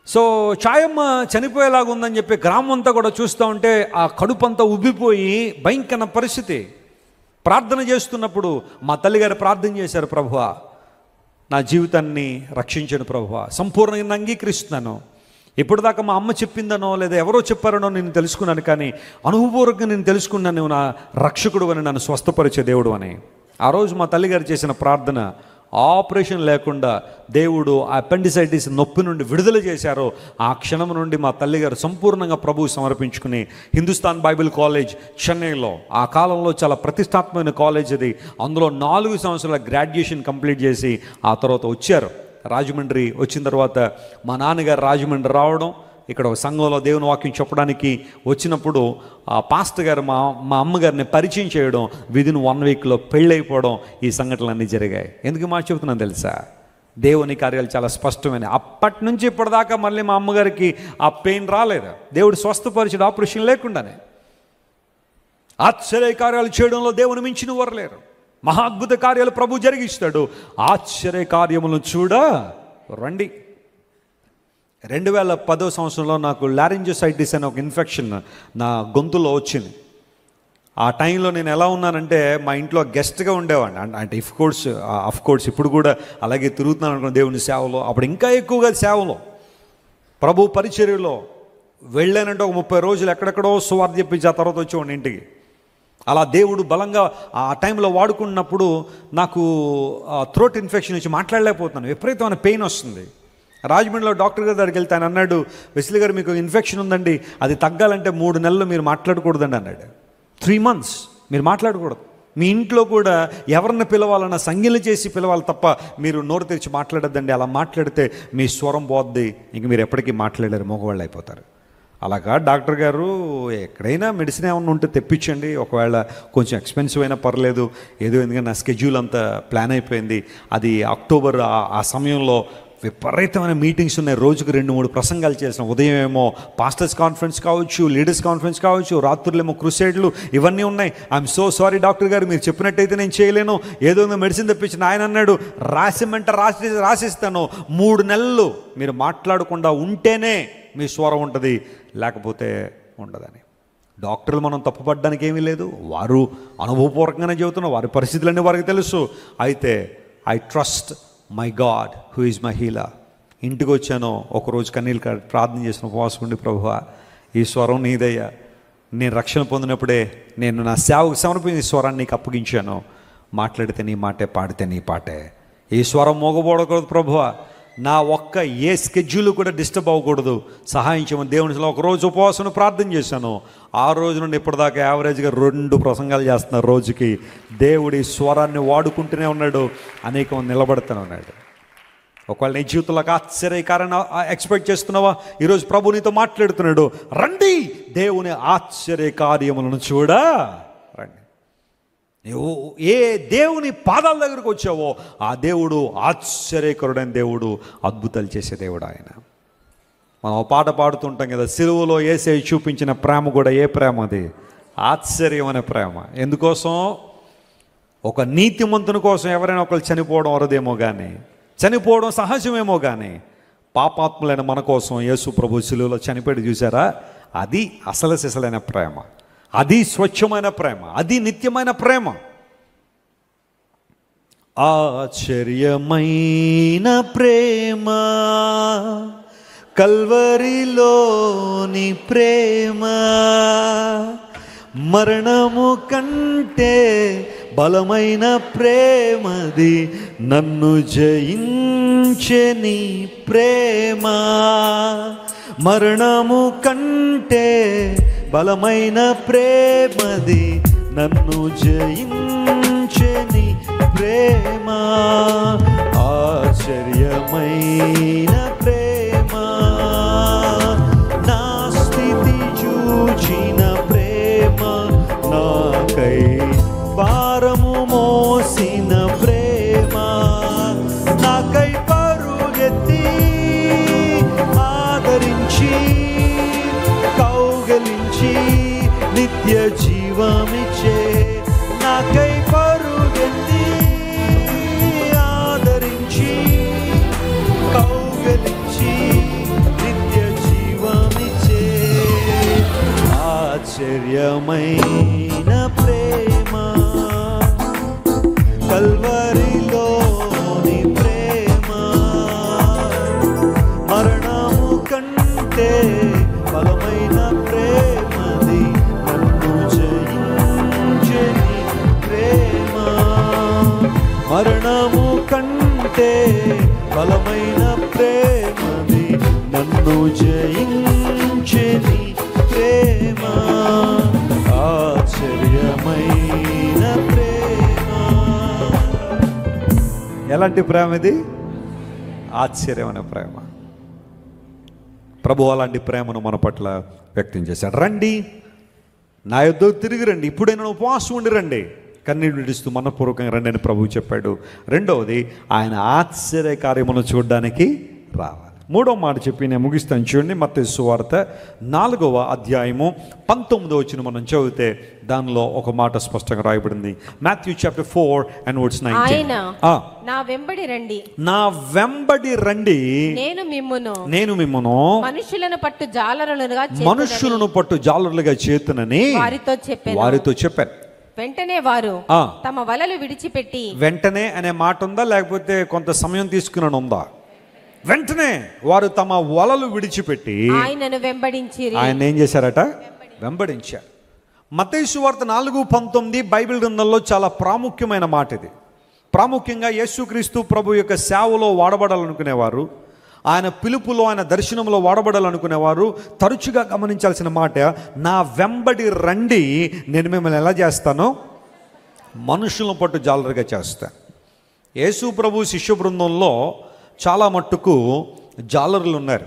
సో ఛాయమ్మ చనిపోయేలాగా ఉందని చెప్పి గ్రామం అంతా కూడా చూస్తూ ఉంటే ఆ కడుపు అంతా ఉబ్బిపోయి భయంకర పరిస్థితి. ప్రార్థన చేస్తున్నప్పుడు మా తల్లిగారు ప్రార్థన చేశారు, ప్రభువా నా జీవితాన్ని రక్షించను ప్రభువా, సంపూర్ణంగా అంగీకరిస్తున్నాను. ఇప్పటిదాకా మా అమ్మ చెప్పిందనో లేదా ఎవరో చెప్పారనో నేను తెలుసుకున్నాను, కానీ అనుభవపూర్వకంగా నేను తెలుసుకున్నాను నువ్వు నా రక్షకుడు అని, నన్ను స్వస్థపరిచే దేవుడు అని. ఆ రోజు మా తల్లిగారు చేసిన ప్రార్థన, ఆపరేషన్ లేకుండా దేవుడు ఆ అపెండిసైటిస్ నొప్పి నుండి విడుదల చేశారో ఆ క్షణం నుండి మా తల్లిగారు సంపూర్ణంగా ప్రభువు సమర్పించుకుని హిందుస్థాన్ బైబిల్ కాలేజ్ చెన్నైలో, ఆ కాలంలో చాలా ప్రతిష్టాత్మకమైన కాలేజ్ అది, అందులో 4 సంవత్సరాల గ్రాడ్యుయేషన్ కంప్లీట్ చేసి ఆ తర్వాత వచ్చారు రాజమండ్రి. వచ్చిన తర్వాత మా నాన్నగారు రాజమండ్రి రావడం, ఇక్కడ ఒక సంఘంలో దేవుని వాక్యం చెప్పడానికి వచ్చినప్పుడు ఆ పాస్టర్ గారు మా అమ్మగారిని పరిచయం చేయడం, విదిన్ 1 వీక్లో పెళ్ళైపోవడం, ఈ సంఘటనలన్నీ జరిగాయి. ఎందుకు మాట చెబుతున్నాను తెలుసా? దేవుని కార్యాలు చాలా స్పష్టమైన. అప్పటి నుంచి ఇప్పటిదాకా మళ్ళీ మా అమ్మగారికి ఆ పెయిన్ రాలేదు. దేవుడు స్వస్థపరిచాడు ఆపరేషన్ లేకుండానే. ఆశ్చర్య కార్యాలు చేయడంలో దేవుని మించిన వారు లేరు. మహాద్భుత కార్యాలు ప్రభు జరిగిస్తాడు. ఆశ్చర్య కార్యములను చూడ రండి. 2010 సంవత్సరంలో నాకు లారింజోసైటిస్ అనే ఒక ఇన్ఫెక్షన్ నా గొంతులో వచ్చింది. ఆ టైంలో నేను ఎలా ఉన్నానంటే మా ఇంట్లో గెస్ట్గా ఉండేవాడిని. అంటే అఫ్ కోర్స్ ఇప్పుడు కూడా అలాగే తిరుగుతున్నాను అనుకున్న దేవుని సేవలో, అప్పుడు ఇంకా ఎక్కువగా సేవలో, ప్రభు పరిచర్యలో వెళ్ళానంటే ఒక 30 రోజులు ఎక్కడెక్కడో సువార్త చెప్పించి ఆ తర్వాత వచ్చేవాడిని ఇంటికి. అలా దేవుడు బలంగా ఆ టైంలో వాడుకున్నప్పుడు నాకు థ్రోట్ ఇన్ఫెక్షన్ వచ్చి మాట్లాడలేకపోతున్నాను, విపరీతమైన పెయిన్ వస్తుంది. రాజమండ్రిలో డాక్టర్ గారి దగ్గరికి వెళ్తే ఆయన అన్నాడు, వెస్లీ గారు మీకు ఇన్ఫెక్షన్ ఉందండి, అది తగ్గాలంటే 3 నెలలు మీరు మాట్లాడకూడదండి అన్నాడు. 3 months మీరు మాట్లాడకూడదు. మీ ఇంట్లో కూడా ఎవరిని పిలవాలన్నా సంజ్ఞలు చేసి పిలవాలి తప్ప మీరు నోరు తెరిచి మాట్లాడద్దండి. అలా మాట్లాడితే మీ స్వరం పోద్ది, ఇంక మీరు ఎప్పటికీ మాట్లాడలేరు, మగవాళ్ళు అయిపోతారు. అలాగా డాక్టర్ గారు ఎక్కడైనా మెడిసిన్ ఏమన్నా ఉంటే తెప్పించండి, ఒకవేళ కొంచెం ఎక్స్పెన్సివ్ అయినా పర్లేదు, ఏదో ఎందుకంటే నా స్కెడ్యూల్ అంతా ప్లాన్ అయిపోయింది. అది అక్టోబర్ ఆ సమయంలో విపరీతమైన మీటింగ్స్ ఉన్నాయి, రోజుకు 2-3 ప్రసంగాలు చేసిన. ఉదయం ఏమో పాస్టర్స్ కాన్ఫరెన్స్ కావచ్చు, లీడర్స్ కాన్ఫరెన్స్ కావచ్చు, రాత్రులేమో క్రూసేడ్లు, ఇవన్నీ ఉన్నాయి. ఐఎమ్ సో సారీ డాక్టర్ గారు, మీరు చెప్పినట్టయితే నేను చేయలేను, ఏదో మెడిసిన్ తెప్పించిన. ఆయన అన్నాడు, రాసిమంటే రాసిస్తాను, 3 నెలలు మీరు మాట్లాడకుండా ఉంటేనే మీ స్వరం ఉంటుంది, లేకపోతే ఉండదని. డాక్టర్లు మనం తప్పుపడడానికి ఏమీ లేదు, వారు అనుభవపూర్వకంగానే చెబుతున్నారు, వారి పరిస్థితులన్నీ వారికి తెలుసు. అయితే I trust my God who is my healer. ఇంటికి వచ్చాను, ఒకరోజు కన్నీళ్ళు ప్రార్థన చేసిన, ఉపవాసం ఉండి, ప్రభువా ఈ స్వరం నీదయ్యా, నేను రక్షణ పొందినప్పుడే నేను నా సేవకు సమర్పించిన స్వరాన్ని నీకు అప్పగించాను, మాట్లాడితే నీ మాటే, పాడితే నీ పాటే, ఈ స్వరం మోగబోడకూడదు ప్రభువా, నా ఒక్క ఏ స్కెడ్యూల్ కూడా డిస్టర్బ్ అవ్వకూడదు, సహాయం చేయమని దేవునిలో ఒకరోజు ఉపవాసం ప్రార్థన చేశాను. ఆ రోజు నుండి ఇప్పటిదాకా యావరేజ్గా 2 ప్రసంగాలు చేస్తున్నారు రోజుకి. దేవుడి స్వరాన్ని వాడుకుంటూనే ఉన్నాడు, అనేక నిలబడుతూనే ఉన్నాడు. ఒకవేళ నీ జీవితంలోకి ఆశ్చర్యకారాన్ని ఎక్స్పెక్ట్ చేస్తున్నావా? ఈరోజు ప్రభు నీతో మాట్లాడుతున్నాడు, రండి దేవుని ఆశ్చర్య కార్యములను చూడా రండి. నువ్వు ఏ దేవుని పాదాల దగ్గరకు వచ్చావో ఆ దేవుడు ఆశ్చర్యకరుడైన దేవుడు, అద్భుతాలు చేసే దేవుడు ఆయన. మనం పాట పాడుతుంటాం కదా, సిలువలో యేసయ్య చూపించిన ప్రేమ కూడా ఏ ప్రేమ? అది ఆశ్చర్యమైన ప్రేమ. ఎందుకోసం? ఒక నీతిమంతుని కోసం ఎవరైనా ఒకరు చనిపోవడం వరదేమో కానీ, చనిపోవడం సహజమేమో కానీ, పాపాత్ములైన మన కోసం యేసు ప్రభు సిలువలో చనిపోయి చూసారా, అది అసలు సిసలైన ప్రేమ, అది స్వచ్ఛమైన ప్రేమ, అది నిత్యమైన ప్రేమ. ఆశ్చర్యమైన ప్రేమ, కల్వరిలోని ప్రేమ, మరణము కంటే బలమైన ప్రేమది, నన్ను జయించే నీ ప్రేమ, మరణము కంటే బలమైన ప్రేమది, నన్ను జయించే నీ ప్రేమ, ఆశ్చర్యమైన ప్రేమ, నా స్థితి చూచిన ప్రేమ, నాకై భారము మోసిన ప్రేమ, నాకై పరుగెత్తి ఆదరించి కౌగలించి నిత్య జీవమిచ్చే, నాకై పరుగెత్తి ఆదరించి కౌగలించి నిత్య జీవమిచ్చే, ఆశ్చర్యమైన ప్రేమ, కల్వరిలోని ప్రేమ, మరణము కంటే బలమైన ప్రేమది, నన్ను జయించే నీ ప్రేమ, మరణము కంటే బలమైన ప్రేమది, నన్ను జయించే నీ ప్రేమ, ఆశ్చర్యమైన ప్రేమ. ఎలాంటి ప్రేమ ఇది? ఆశ్చర్యమైన ప్రేమ. ప్రభు అలాంటి ప్రేమను మన పట్ల వ్యక్తం చేశాడు. రండి నా యొద్దకు తిరిగి రండి, ఇప్పుడైనా ఉపవాసం ఉండి రండి, కన్నీళ్ళు విడుస్తూ మనపూర్వకంగా రండి అని ప్రభువు చెప్పాడు. రెండవది, ఆయన ఆశ్చర్య కార్యమును చూడడానికి రావాలి. మూడవ మాట చెప్పి నేను ముగిస్తాను. చూడండి, మత్తయి సువార్త 4వ అధ్యాయము 19వ వచనం మనం చదివితే, దానిలో ఒక మాట స్పష్టంగా రాయబడింది. Matthew chapter 4:19. ఆయన నా వెంబడి రండి, నా వెంబడి రండి, నేను మిమ్మును మనుషులను పట్టు జాలరులుగా చేతునని వారితో చెప్పాను. వెంటనే వారు తమ వలలు విడిచిపెట్టి, వెంటనే అనే మాట ఉందా లేకపోతే కొంత సమయం తీసుకున్నాను ఉందా? వెంటనే వారు తమ వలలు విడిచిపెట్టి ఆయనను వెంబడించిరి. ఆయన ఏం చేశారట? వెంబడించారు. మత్తయి సువార్త 4:19 బైబిల్ గ్రంథంలో చాలా ప్రాముఖ్యమైన మాట ఇది. ప్రాముఖ్యంగా యేసుక్రీస్తు ప్రభు యొక్క సేవలో వాడబడాలనుకునేవారు, ఆయన పిలుపులో, ఆయన దర్శనంలో వాడబడాలనుకునేవారు తరచుగా గమనించాల్సిన మాట, నా వెంబడి రండి, నేను మిమ్మల్ని ఎలా చేస్తానో మనుషులను పట్టు జాలరుగా చేస్తాను. యేసు ప్రభు శిష్య బృందంలో చాలా మట్టుకు జాలరులు ఉన్నారు,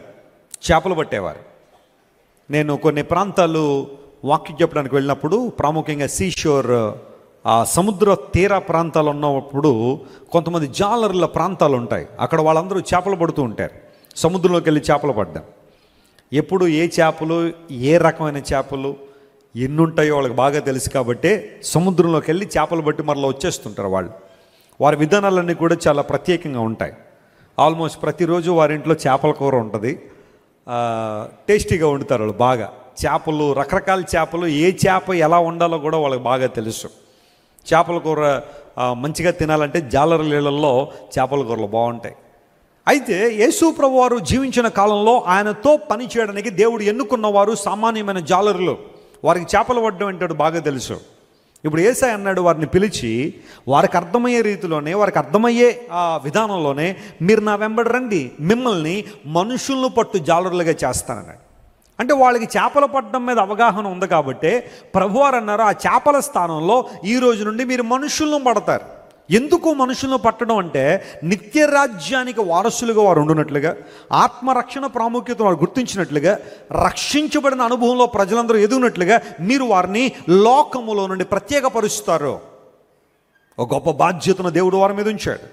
చేపలు పట్టేవారు. నేను కొన్ని ప్రాంతాలు వాక్యం చెప్పడానికి వెళ్ళినప్పుడు, ప్రాముఖ్యంగా సీషోర్, ఆ సముద్ర తీర ప్రాంతాలు ఉన్నప్పుడు కొంతమంది జాలరుల ప్రాంతాలు ఉంటాయి. అక్కడ వాళ్ళందరూ చేపలు పడుతూ ఉంటారు. సముద్రంలోకి వెళ్ళి చేపలు పడ్డాం. ఎప్పుడు ఏ చేపలు, ఏ రకమైన చేపలు ఎన్ని ఉంటాయో వాళ్ళకి బాగా తెలుసు కాబట్టి సముద్రంలోకి వెళ్ళి చేపలు పట్టి మరలా వచ్చేస్తుంటారు వాళ్ళు. వారి విధానాలన్నీ కూడా చాలా ప్రత్యేకంగా ఉంటాయి. ఆల్మోస్ట్ ప్రతిరోజు వారింట్లో చేపల కూర ఉంటుంది. టేస్టీగా వండుతారు వాళ్ళు బాగా. చేపలు, రకరకాల చేపలు, ఏ చేప ఎలా వండాలో కూడా వాళ్ళకి బాగా తెలుసు. చేపల కూర మంచిగా తినాలంటే జాలరు నీళ్ళల్లో చేపల కూరలు బాగుంటాయి. అయితే యేసు ప్రభు వారు జీవించిన కాలంలో ఆయనతో పని చేయడానికి దేవుడు ఎన్నుకున్నవారు సామాన్యమైన జాలరులు. వారికి చేపలు పడ్డం ఏంటో బాగా తెలుసు. ఇప్పుడు యేసయ్య అన్నాడు, వారిని పిలిచి వారికి అర్థమయ్యే రీతిలోనే, వారికి అర్థమయ్యే విధానంలోనే, మీరు నా వెంబడి రండి, మిమ్మల్ని మనుషులను పట్టు జాలరులుగా చేస్తానన్నాడు. అంటే వాళ్ళకి చేపలు పట్టడం మీద అవగాహన ఉంది కాబట్టి ప్రభువారు అన్నారు, ఆ చేపల స్థానంలో ఈ రోజు నుండి మీరు మనుషులను పడతారు. ఎందుకు మనుషులను పట్టడం అంటే, నిత్య రాజ్యానికి వారసులుగా వారు ఉండునట్లుగా, ఆత్మరక్షణ ప్రాముఖ్యత వారు గుర్తించినట్లుగా, రక్షించబడిన అనుభవంలో ప్రజలందరూ ఎదుగునట్లుగా మీరు వారిని లోకములో నుండి ప్రత్యేకపరుస్తారు. ఒక గొప్ప బాధ్యతను దేవుడు వారి మీద ఉంచాడు.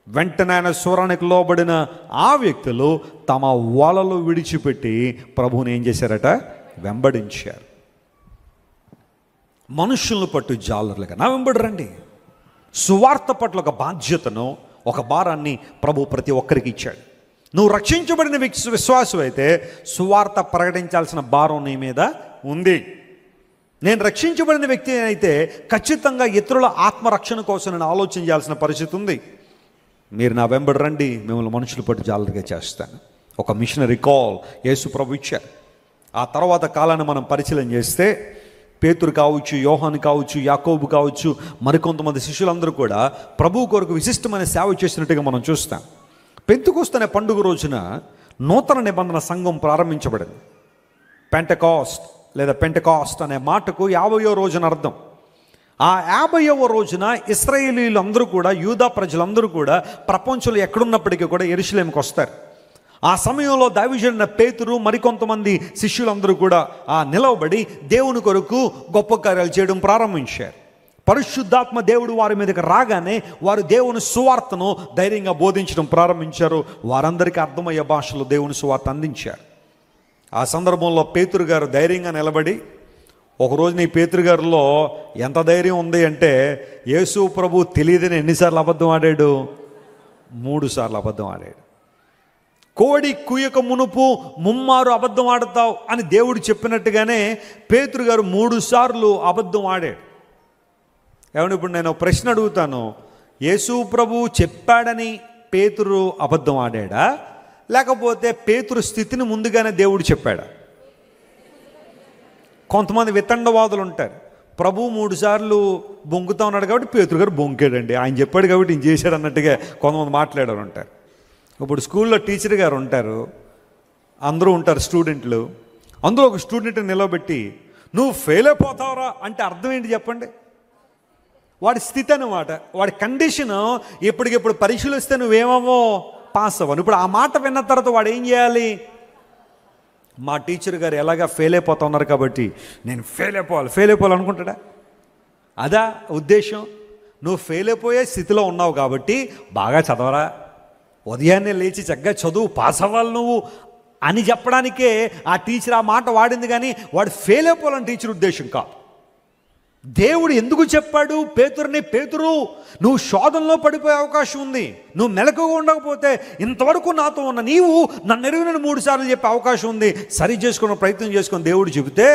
వెంటనే ఆయన స్వరానికి లోబడిన ఆ వ్యక్తులు తమ వలలు విడిచిపెట్టి ప్రభువుని ఏం చేశారట? వెంబడించారు. మనుషులను పట్టు జాలరులుగా నా వెంబడి రండి. సువార్త పట్ల ఒక బాధ్యతను, ఒక భారాన్ని ప్రభు ప్రతి ఒక్కరికి ఇచ్చాడు. నువ్వు రక్షించబడిన విశ్వాసం అయితే సువార్త ప్రకటించాల్సిన భారం నీ మీద ఉంది. నేను రక్షించబడిన వ్యక్తి అయితే ఖచ్చితంగా ఇతరుల ఆత్మరక్షణ కోసం నేను ఆలోచన చేయాల్సిన పరిస్థితి ఉంది. మీరు నా వెంబడి రండి, మిమ్మల్ని మనుషులు పట్టు జాలరుగా చేస్తాను. ఒక మిషనరీ కాల్ యేసు ప్రభు ఇచ్చారు. ఆ తర్వాత కాలాన్ని మనం పరిశీలన చేస్తే పేతురు కావచ్చు, యోహాను కావచ్చు, యాకోబు కావచ్చు, మరికొంతమంది శిష్యులందరూ కూడా ప్రభు కొరకు విశిష్టమైన సేవ చేసినట్టుగా మనం చూస్తాం. పెంతెకొస్తు అనే పండుగ రోజున నూతన నిబంధన సంఘం ప్రారంభించబడింది. పెంటెకాస్ట్ లేదా పెంటెకాస్ట్ అనే మాటకు 50వ రోజున అర్థం. ఆ 50వ రోజున ఇశ్రాయేలీలందరూ కూడా, యూదా ప్రజలందరూ కూడా ప్రపంచంలో ఎక్కడున్నప్పటికీ కూడా యెరూషలేముకు వస్తారు. ఆ సమయంలో దైవజనుడైన పేతురు మరికొంతమంది శిష్యులందరూ కూడా నిలవబడి దేవుని కొరకు గొప్ప కార్యాలు చేయడం ప్రారంభించారు. పరిశుద్ధాత్మ దేవుడు వారి మీదకి రాగానే వారు దేవుని సువార్తను ధైర్యంగా బోధించడం ప్రారంభించారు. వారందరికీ అర్థమయ్యే భాషలో దేవుని సువార్త అందించారు. ఆ సందర్భంలో పేతురు గారు ధైర్యంగా నిలబడి, ఒకరోజు నీ పేతురు గారిలో ఎంత ధైర్యం ఉంది అంటే, యేసు ప్రభు తెలియదని ఎన్నిసార్లు అబద్ధం ఆడాడు? 3 సార్లు అబద్ధం ఆడాడు. కోడి కుయ్యక మునుపు ముమ్మారు అబద్ధం ఆడతావు అని దేవుడు చెప్పినట్టుగానే పేతురు గారు 3 సార్లు అబద్ధం ఆడాడు. ఏమన్నా ఇప్పుడు నేను ప్రశ్న అడుగుతాను, యేసు ప్రభు చెప్పాడని పేతురు అబద్ధం ఆడాడా, లేకపోతే పేతురు స్థితిని ముందుగానే దేవుడు చెప్పాడా? కొంతమంది వితండవాదులు ఉంటారు. ప్రభు 3 సార్లు బొంకుతా ఉన్నాడు కాబట్టి పేతురు గారు బొంకాడండి, ఆయన చెప్పాడు కాబట్టి ఈయన చేశాడు అన్నట్టుగా కొంతమంది మాట్లాడారు ఉంటారు. ఇప్పుడు స్కూల్లో టీచర్ గారు ఉంటారు, అందరూ ఉంటారు స్టూడెంట్లు. అందులో ఒక స్టూడెంట్ని నిలబెట్టి నువ్వు ఫెయిల్ అయిపోతావురా అంటే అర్థం ఏంటి చెప్పండి? వాడి స్థితి అన్నమాట, వాడి కండిషన్. ఎప్పటికెప్పుడు పరీక్షలు వస్తే నువ్వేమో పాస్ అవ్వను. ఇప్పుడు ఆ మాట విన్న తర్వాత వాడు ఏం చేయాలి? మా టీచర్ గారు ఎలాగా ఫెయిల్ అయిపోతా ఉన్నారు కాబట్టి నేను ఫెయిల్ అయిపోవాలి అనుకుంటాడా? అదా ఉద్దేశం? నువ్వు ఫెయిల్ అయిపోయే స్థితిలో ఉన్నావు కాబట్టి బాగా చదవరా, ఉదయాన్నే లేచి చక్కగా చదువు, పాస్ అవ్వాలి నువ్వు అని చెప్పడానికే ఆ టీచర్ ఆ మాట వాడింది. కానీ వాడు ఫెయిల్ అయిపోవాలని టీచర్ ఉద్దేశం కాదు. దేవుడు ఎందుకు చెప్పాడు పేతురుని, పేతురు నువ్వు శోధనలో పడిపోయే అవకాశం ఉంది, నువ్వు మెలకుగా ఉండకపోతే ఇంతవరకు నాతో ఉన్న నీవు నన్ను ఎరుగనని 3 సార్లు చెప్పే అవకాశం ఉంది, సరి చేసుకునే ప్రయత్నం చేసుకుని దేవుడు చెబితే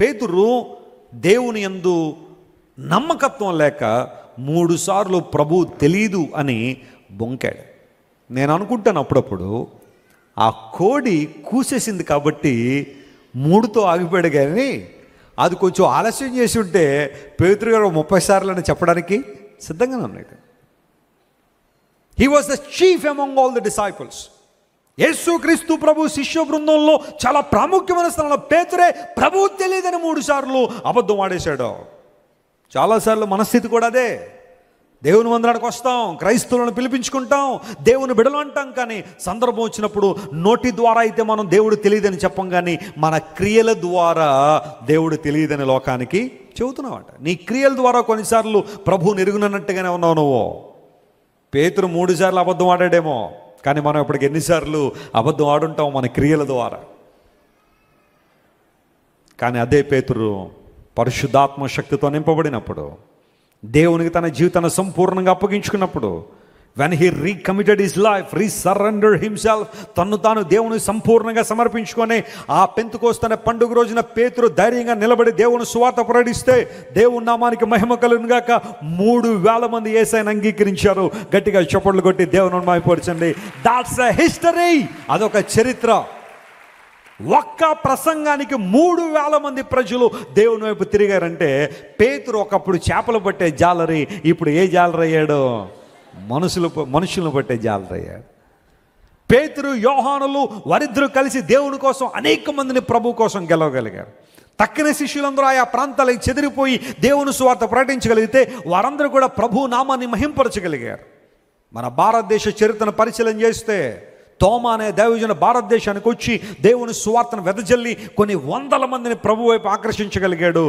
పేతురు దేవుని యందు నమ్మకత్వం లేక 3 సార్లు ప్రభు తెలీదు అని బొంకాడు. నేను అనుకుంటాను అప్పుడప్పుడు ఆ కోడి కూసేసింది కాబట్టి 3తో ఆగిపోయాడు, కానీ అది కొంచెం ఆలస్యం చేసి ఉంటే పేతురు గారు 30 సార్లు అని చెప్పడానికి సిద్ధంగానే ఉన్నాడు. He was the chief among all the disciples. యేసుక్రీస్తు ప్రభు శిష్య బృందంలో చాలా ప్రాముఖ్యమైన స్థలంలో పేతురే ప్రభువు తెలియదని 3 సార్లు అబద్ధం ఆడేశాడు. చాలాసార్లు మనస్థితి కూడా అదే. దేవుని మందిరానికి వస్తాం, క్రైస్తవులను పిలిపించుకుంటాం, దేవుని బిడలు అంటాం, కానీ సందర్భం వచ్చినప్పుడు నోటి ద్వారా అయితే మనం దేవుడు తెలియదని చెప్పం, కానీ మన క్రియల ద్వారా దేవుడు తెలియదని లోకానికి చెబుతున్నావట. నీ క్రియల ద్వారా కొన్నిసార్లు ప్రభువుని ఎరుగునన్నట్టుగానే ఉన్నావు నువ్వు. పేతురు 3 సార్లు అబద్ధం ఆడాడేమో, కానీ మనం ఇప్పటికి ఎన్నిసార్లు అబద్ధం ఆడుంటాం మన క్రియల ద్వారా. కానీ అదే పేతురు పరిశుద్ధాత్మ శక్తితో నింపబడినప్పుడు, దేవునికి తన జీవితాన్ని సంపూర్ణంగా అప్పగించుకున్నప్పుడు, when he recommitted his life, resurrendered himself, తన్ను తాను దేవునికి సంపూర్ణంగా సమర్పించుకొని ఆ పెంతెకోస్తు అనే పండుగ రోజున పేతురు ధైర్యంగా నిలబడి దేవుని సువార్త ప్రకటిస్తే దేవుని నామానికి మహిమ కలుగును గాక 3,000 మంది యేసయ్యను అంగీకరించారు. గట్టిగా చప్పట్లు కొట్టి దేవుని మహిమపరచండి. That's a history. అదొక చరిత్ర. ఒక్క ప్రసంగానికి 3,000 మంది ప్రజలు దేవుని వైపు తిరిగారంటే పేతురు ఒకప్పుడు చేపలు పట్టే జాలరి ఇప్పుడు ఏ జాలరి అయ్యాడు? మనుషులను పట్టే జాలరి అయ్యాడు. పేతురు, యోహానులు వారిద్దరూ కలిసి దేవుని కోసం అనేక మందిని ప్రభు కోసం గెలవగలిగారు. తక్కిన శిష్యులందరూ ఆయా ప్రాంతాలకు చెదిరిపోయి దేవుని సువార్త ప్రకటించగలిగితే వారందరూ కూడా ప్రభు నామాన్ని మహింపరచగలిగారు. మన భారతదేశ చరిత్రను పరిశీలన చేస్తే తోమా అనే దైవజనుడు భారతదేశానికి వచ్చి దేవుని సువార్తను వెదజల్లి కొన్ని 100 మందిని ప్రభు వైపు ఆకర్షించగలిగాడు.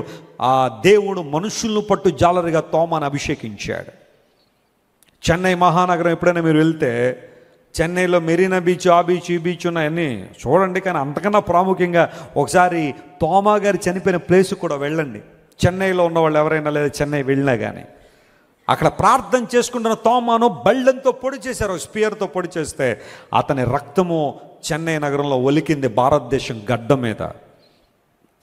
ఆ దేవుడు మనుషులను పట్టు జాలరిగా తోమాను అభిషేకించాడు. చెన్నై మహానగరం ఎప్పుడైనా మీరు వెళ్తే చెన్నైలో మెరీనా బీచ్, ఆ బీచ్, ఈ బీచ్ ఉన్నాయన్నీ చూడండి, కానీ అంతకన్నా ప్రాముఖ్యంగా ఒకసారి తోమా గారు చనిపోయిన ప్లేస్ కూడా వెళ్ళండి. చెన్నైలో ఉన్న వాళ్ళు ఎవరైనా లేదా చెన్నై వెళ్ళినా కానీ అక్కడ ప్రార్థన చేసుకుంటున్న తోమాను బళ్ళంతో పొడి చేశారు, స్పియర్తో పొడి చేస్తే అతని రక్తము చెన్నై నగరంలో ఒలికింది భారతదేశం గడ్డ మీద.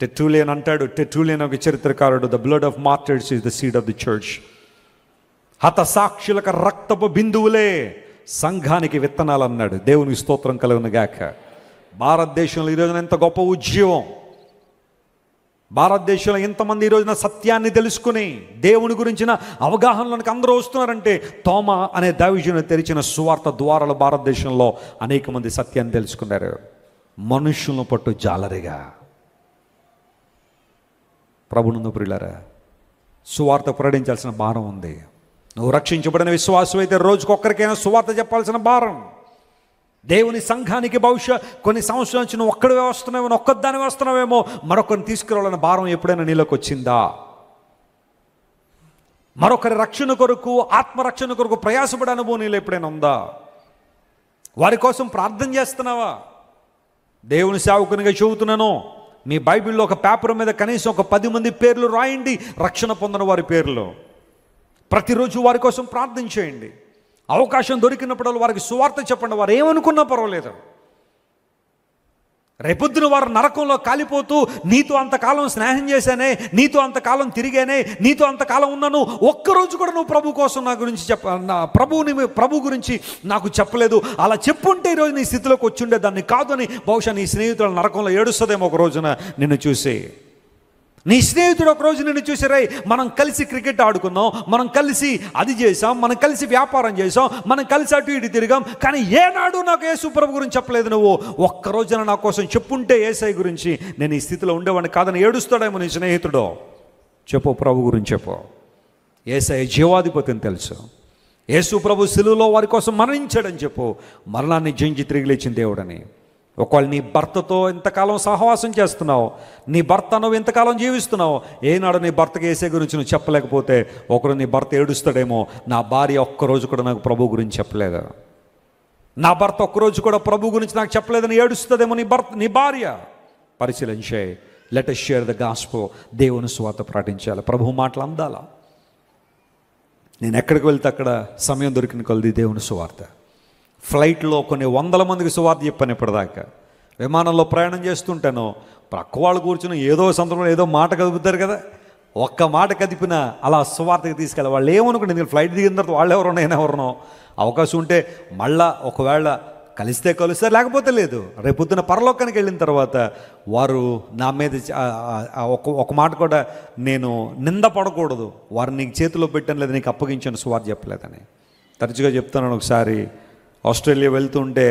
టెర్టులియన్ అంటాడు, టెర్టులియన్ ఒక చరిత్రకారుడు, the blood of martyrs is the seed of the church. హత సాక్షులకు రక్తపు బిందువులే సంఘానికి విత్తనాలు అన్నాడు. దేవునికి స్తోత్రం కలుగును గాక. భారతదేశంలో ఈరోజున ఎంత గొప్ప ఉద్యమం, భారతదేశంలో ఎంతమంది ఈ రోజున సత్యాన్ని తెలుసుకుని దేవుని గురించిన అవగాహనలోనికి అందరూ వస్తున్నారంటే తోమా అనే దైవజనుడు తెరిచిన సువార్త ద్వారాలు భారతదేశంలో అనేక మంది సత్యాన్ని తెలుసుకున్నారు. మనుషులను పట్టు జాలరిగా. ప్రభునందు ప్రియులారా, సువార్త ప్రకటించాల్సిన భారం ఉంది. నువ్వు రక్షించబడిన విశ్వాసం అయితే రోజుకొక్కరికైనా సువార్త చెప్పాల్సిన భారం. దేవుని సంఘానికి బహుశా కొన్ని సంవత్సరాల నుంచి నువ్వు ఒక్కడివే వస్తున్నావేమో, ఒక్కదాని వస్తున్నావేమో, మరొకరిని తీసుకురావాలన్న భారం ఎప్పుడైనా నీలోకి వచ్చిందా? మరొకరి రక్షణ కొరకు, ఆత్మరక్షణ కొరకు ప్రయాసపడే అనుభవం నీలో ఎప్పుడైనా ఉందా? వారి కోసం ప్రార్థన చేస్తున్నావా? దేవుని సేవకునిగా చెబుతున్నాను, మీ బైబిల్లో ఒక పేపర్ మీద కనీసం ఒక 10 మంది పేర్లు రాయండి, రక్షణ పొందిన వారి పేర్లు. ప్రతిరోజు వారి కోసం ప్రార్థన చేయండి. అవకాశం దొరికినప్పుడు వారికి సువార్త చెప్పండి. వారు ఏమనుకున్నా పర్వాలేదు. రేపొద్దున వారు నరకంలో కాలిపోతూ నీతో అంతకాలం స్నేహం చేశానే, నీతో అంతకాలం తిరిగానే, నీతో అంతకాలం ఉన్నాను, ఒక్కరోజు కూడా నువ్వు ప్రభు కోసం నా గురించి ప్రభు గురించి నాకు చెప్పలేదు, అలా చెప్పుంటే ఈరోజు నీ స్థితిలోకి వచ్చుండే దాన్ని కాదు అని బహుశా నీ స్నేహితుల నరకంలో ఏడుస్తుందేమో ఒక రోజున నిన్ను చూసి. నీ స్నేహితుడు ఒకరోజు నిన్ను చూసి, రే మనం కలిసి క్రికెట్ ఆడుకున్నాం, మనం కలిసి అది చేసాం, మనం కలిసి వ్యాపారం చేసాం, మనం కలిసి అటు ఇటు తిరిగాం, కానీ ఏనాడు నాకు యేసు ప్రభు గురించి చెప్పలేదు నువ్వు, ఒక్కరోజున నా కోసం చెప్పుంటే యేసయ్య గురించి నేను ఈ స్థితిలో ఉండేవాడిని కాదని ఏడుస్తాడేమో నీ స్నేహితుడు. చెప్పు, ప్రభు గురించి చెప్పు. యేసయ్య జీవాధిపతిని తెలుసు. యేసు ప్రభు సిలువలో వారి కోసం మరణించాడని చెప్పు. మరణాన్ని జయించి తిరిగి లేచిన దేవుడని. ఒకవేళ నీ భర్తతో ఎంతకాలం సహవాసం చేస్తున్నావు, నీ భర్త నువ్వు ఎంతకాలం జీవిస్తున్నావు, ఏనాడు నీ భర్తకి యేసయ్య గురించి నువ్వు చెప్పలేకపోతే ఒకరు నీ భర్త ఏడుస్తాడేమో, నా భార్య ఒక్కరోజు కూడా నాకు ప్రభు గురించి చెప్పలేదు, నా భర్త ఒక్కరోజు కూడా ప్రభు గురించి నాకు చెప్పలేదని ఏడుస్తుందేమో నీ భార్య. పరిశీలించే. Let us share the gospel. దేవుని సువార్త ప్రకటించాలి. ప్రభు మాటలు అందాలా. నేను ఎక్కడికి వెళ్తే అక్కడ సమయం దొరికిన కొలది దేవుని సువార్త. ఫ్లైట్లో కొన్ని వందల మందికి సువార్త చెప్పాను ఇప్పటిదాకా. విమానంలో ప్రయాణం చేస్తుంటాను, ప్రక్క వాళ్ళు కూర్చుని ఏదో సందర్భంలో ఏదో మాట కదుపుతారు కదా, ఒక్క మాట కదిపినా అలా సువార్తకి తీసుకెళ్ళి వాళ్ళు ఏమనుకుంటే నేను ఫ్లైట్ దిగిన తర్వాత వాళ్ళు ఎవరో నేను ఎవరినో, అవకాశం ఉంటే మళ్ళా ఒకవేళ కలిస్తే కలుస్తారు, లేకపోతే లేదు. రేపొద్దున పరలోకానికి వెళ్ళిన తర్వాత వారు నా మీద ఒక మాట కూడా నేను నింద పడకూడదు, వారిని నీకు చేతిలో పెట్టాను లేదా నీకు అప్పగించాను సువార్త చెప్పలేదని. తరచుగా చెప్తున్నాను. ఒకసారి ఆస్ట్రేలియా వెళ్తుంటే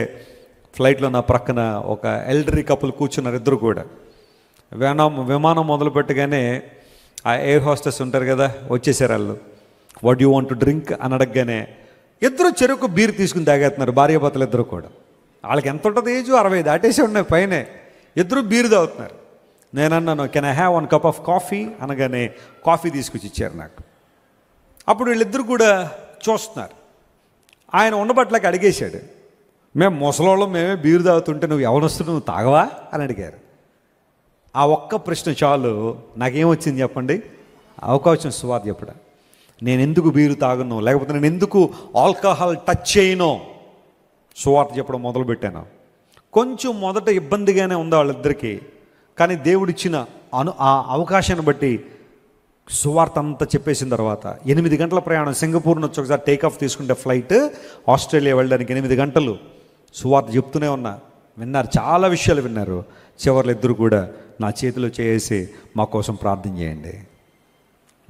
ఫ్లైట్లో నా ప్రక్కన ఒక ఎల్డరీ కపుల్ కూర్చున్నారు, ఇద్దరు కూడా. విమానం మొదలు పెట్టగానే ఆ ఎయిర్ హోస్టెస్ ఉంటారు కదా, వచ్చేసారు వాళ్ళు. What you want to drink అని అడగగానే ఇద్దరు చెరుకు బీర్ తీసుకుని తాగేస్తున్నారు, భార్యాభర్తలు ఇద్దరు కూడా. వాళ్ళకి ఎంత ఉంటుంది ఏజ్, 60 దాటేసి ఉన్నాయి పైనే. ఇద్దరు బీర్ తాగుతున్నారు. నేను అన్నాను, can I have 1 cup of coffee అనగానే కాఫీ తీసుకొచ్చి ఇచ్చారు నాకు. అప్పుడు వీళ్ళిద్దరు కూడా చూస్తున్నారు. ఆయన ఉండబట్లకి అడిగేశాడు, మేము ముసలోళ్ళం మేమే బీరు తాగుతుంటే నువ్వు ఎవరొస్తు నువ్వు తాగవా అని అడిగారు. ఆ ఒక్క ప్రశ్న చాలు నాకేమొచ్చింది చెప్పండి, అవకాశం సువార్త చెప్పడం. నేను ఎందుకు బీరు తాగను, లేకపోతే నేను ఎందుకు ఆల్కహాల్ టచ్ చేయను, సువార్త చెప్పడం మొదలుపెట్టాను. కొంచెం మొదట ఇబ్బందిగానే ఉంది వాళ్ళిద్దరికీ, కానీ దేవుడిచ్చిన ఆ అవకాశాన్ని బట్టి సువార్త అంతా చెప్పేసిన తర్వాత 8 గంటల ప్రయాణం. సింగపూర్ నుంచి ఒకసారి టేక్ ఆఫ్ తీసుకుంటే ఫ్లైట్ ఆస్ట్రేలియా వెళ్ళడానికి 8 గంటలు సువార్త చెప్తూనే ఉన్నా. విన్నారు, చాలా విషయాలు విన్నారు. చివర్లు ఇద్దరు కూడా నా చేతిలో చేసి మా కోసం ప్రార్థన చేయండి,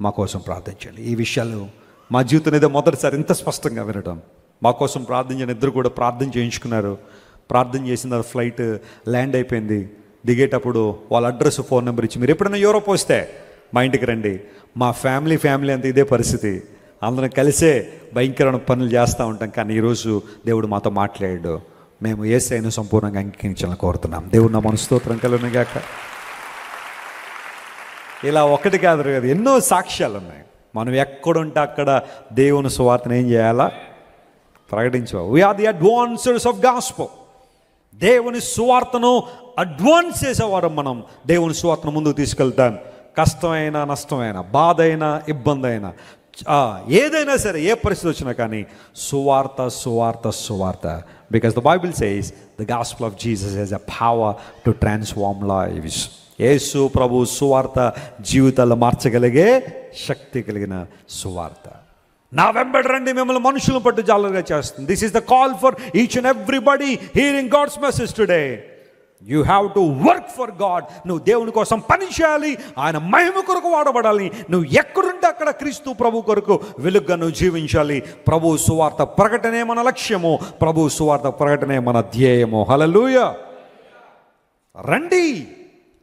మా కోసం ప్రార్థన చేయండి. ఈ విషయాలు మా జీవితం ఏదో మొదటిసారి ఇంత స్పష్టంగా వినడం. మా కోసం ప్రార్థన చేయని ఇద్దరు కూడా ప్రార్థన చేయించుకున్నారు. ప్రార్థన చేసిన తర్వాత ఫ్లైట్ ల్యాండ్ అయిపోయింది. దిగేటప్పుడు వాళ్ళ అడ్రస్, ఫోన్ నెంబర్ ఇచ్చి మీరు ఎప్పుడైనా యూరోప్ వస్తే మా ఇంటికి రండి. మా ఫ్యామిలీ అంతా ఇదే పరిస్థితి, అందరం కలిసే భయంకరమైన పనులు చేస్తూ ఉంటాం. కానీ ఈరోజు దేవుడు మాతో మాట్లాడాడు. మేము యేసయ్యను సంపూర్ణంగా అంగీకరించాలని కోరుతున్నాం. దేవుడు నా మనసు స్తోత్రం కలుగునుగాక. ఇలా ఒకటి కాదు కదా, ఎన్నో సాక్ష్యాలు ఉన్నాయి. మనం ఎక్కడుంటే అక్కడ దేవుని సువార్తను ఏం చేయాలా, ప్రకటించాలి. We are the advancers of gospel. దేవుని సువార్తను అడ్వాన్స్ చేసేవారు మనం. దేవుని సువార్తను ముందుకు తీసుకెళ్తాం. కష్టమైనా, నష్టమైనా, బాధ అయినా, ఇబ్బంది అయినా, ఏదైనా సరే, ఏ పరిస్థితి వచ్చినా కానీ సువార్త, సువార్త, సువార్త. Because the Bible says the gospel of Jesus has a power to transform lives. యేసు ప్రభు సువార్త జీవితాలు మార్చగలిగే శక్తి కలిగిన సువార్త. నా వెంబడి రండి, మిమ్మల్ని మనుషులను పట్టు జాలుగా చేస్తుంది. This is the call for each and everybody hearing God's message today. You have to work for God. నువ్వు దేవుని కోసం పని చేయాలి, ఆయన మహిమ కొరకు వాడబడాలి. నువ్వు ఎక్కడుంటే అక్కడ క్రీస్తు ప్రభు కొరకు వెలుగుగా నువ్వు జీవించాలి. ప్రభు సువార్త ప్రకటనే మన లక్ష్యము, ప్రభు సువార్త ప్రకటనే మన ధ్యేయము. హల్లెలూయా. రండి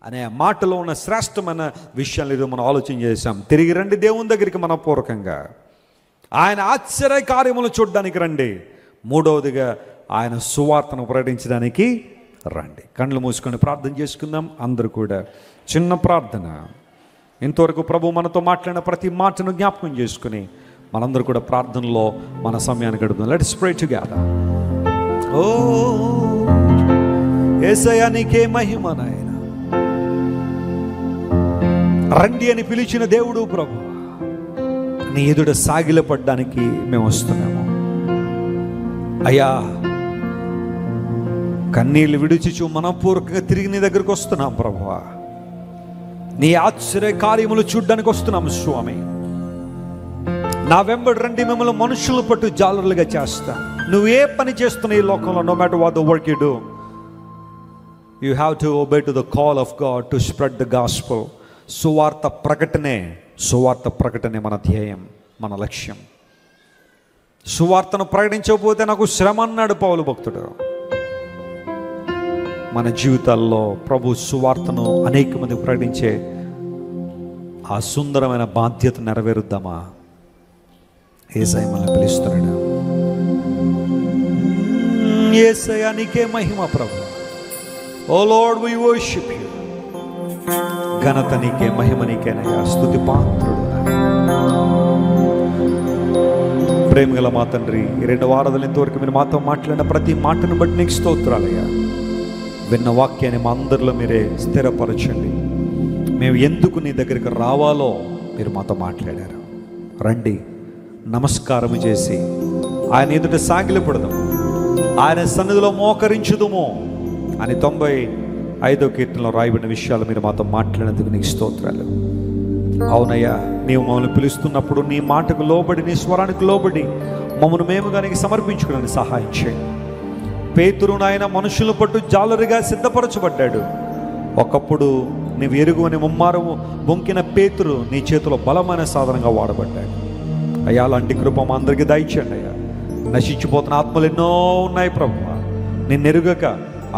అనే మాటలో ఉన్న శ్రేష్టమైన విషయాలు ఇది మనం ఆలోచన చేశాం. తిరిగి రండి దేవుని దగ్గరికి మనపూర్వకంగా. ఆయన ఆశ్చర్య కార్యములు చూడడానికి రండి. మూడవదిగా ఆయన సువార్తను ప్రకటించడానికి రండి. కళ్ళు మూసుకొని ప్రార్థన చేసుకుందాం. అందరూ కూడా చిన్న ప్రార్థన. ఇంతవరకు ప్రభు మనతో మాట్లాడిన ప్రతి మాటను జ్ఞాపకం చేసుకుని మనందరూ కూడా ప్రార్థనలో మన సమయాన్ని గడుపుదాం. Let's pray together. ఓ యేసయ్యా, నీకే మహిమ నాయన. రండి అని పిలిచిన దేవుడు ప్రభు, నీ ఎదుట సాగిలపడ్డానికి మేము వస్తున్నాము అయ్యా. కన్నీళ్ళు విడిచిచు మనపూర్వకంగా తిరిగి నీ దగ్గరికి వస్తున్నాం ప్రభువా. నీ ఆశ్చర్య కార్యములు చూడ్డానికి వస్తున్నాము స్వామి. నా వెంబడి రండి, మిమ్మల్ని మనుషులు పట్టు జాలరులుగా చేస్తా. నువ్వు ఏ పని చేస్తున్నా ఈ లోకంలో, no matter what the work you do, you have to obey to the call of God to spread the gospel. సువార్త ప్రకటనే మన ధ్యేయం, మన లక్ష్యం. సువార్తను ప్రకటించకపోతే నాకు శ్రమ అన్నాడు పౌలు భక్తుడు. మన జీవితాల్లో ప్రభు సువార్తను అనేక మంది ప్రకటించే ఆ సుందరమైన బాధ్యత నెరవేరుద్దామా? యేసయ్య మనల్ని పిలుస్తున్నాడు. యేసయ్య నీకే మహిమ ప్రభు. ఓ లార్డ్ వి వర్షిప్ యు. ఘనత నీకే, మహిమ నీకేనయ్యా. స్తుతి పాత్రుడు. ప్రేమగల మా తండ్రి, ఈ 2 వారాలు ఇంతవరకు మీరు మాతో మాట్లాడిన ప్రతి మాటను బట్టి నీకు స్తోత్రాలయ్యా. విన్న వాక్యాన్ని మా అందరిలో మీరే స్థిరపరచండి. మేము ఎందుకు నీ దగ్గరికి రావాలో మీరు మాతో మాట్లాడారు. రండి, నమస్కారం చేసి ఆయన ఎదుట సాగిలపడదాం, ఆయన సన్నిధిలో మోకరించుదుము అని 95వ కీర్తనలో రాయబడిన విషయాలు మీరు మాతో మాట్లాడినందుకు నీకు స్తోత్రాలు. అవునయ్యా, నీవు మమ్మల్ని పిలుస్తున్నప్పుడు నీ మాటకు లోబడి, నీ స్వరానికి లోబడి మమ్మల్ని మేముగా నీకు సమర్పించుకోవడానికి సహాయం చేయండి. పేతురు నాయన మనుషుల పట్టు జాలరిగా సిద్ధపరచబడ్డాడు. ఒకప్పుడు నీవు ఎరుగు అని ముమ్మారము బొంకిన పేతురు నీ చేతిలో బలమైన సాధనంగా వాడబడ్డాడు. అయ్యా, అలాంటి కృప మా అందరికీ దయచేయండి. అయ్యా, నశించిపోతున్న ఆత్మలు ఎన్నో ఉన్నాయి ప్రభువా. నిన్నెరుగక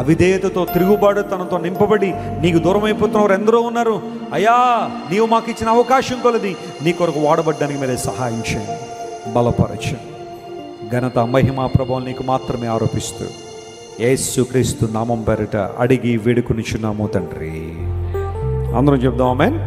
అవిధేయతతో, తిరుగుబాటుతనంతో నింపబడి నీకు దూరం అయిపోతున్న వారు ఎందరో ఉన్నారు. అయ్యా, నీవు మాకు ఇచ్చిన అవకాశం కొలది నీ కొరకు వాడబడ్డానికి మీరే సహాయం చేయండి, బలపరచండి. ఘనత, మహిమ, ప్రభావం నీకు మాత్రమే ఆరోపిస్తూ యేసుక్రీస్తు నామం పేరిట అడిగి వేడుకొనిచున్నాము తండ్రి. అందరం చెప్దాం ఆమేన్.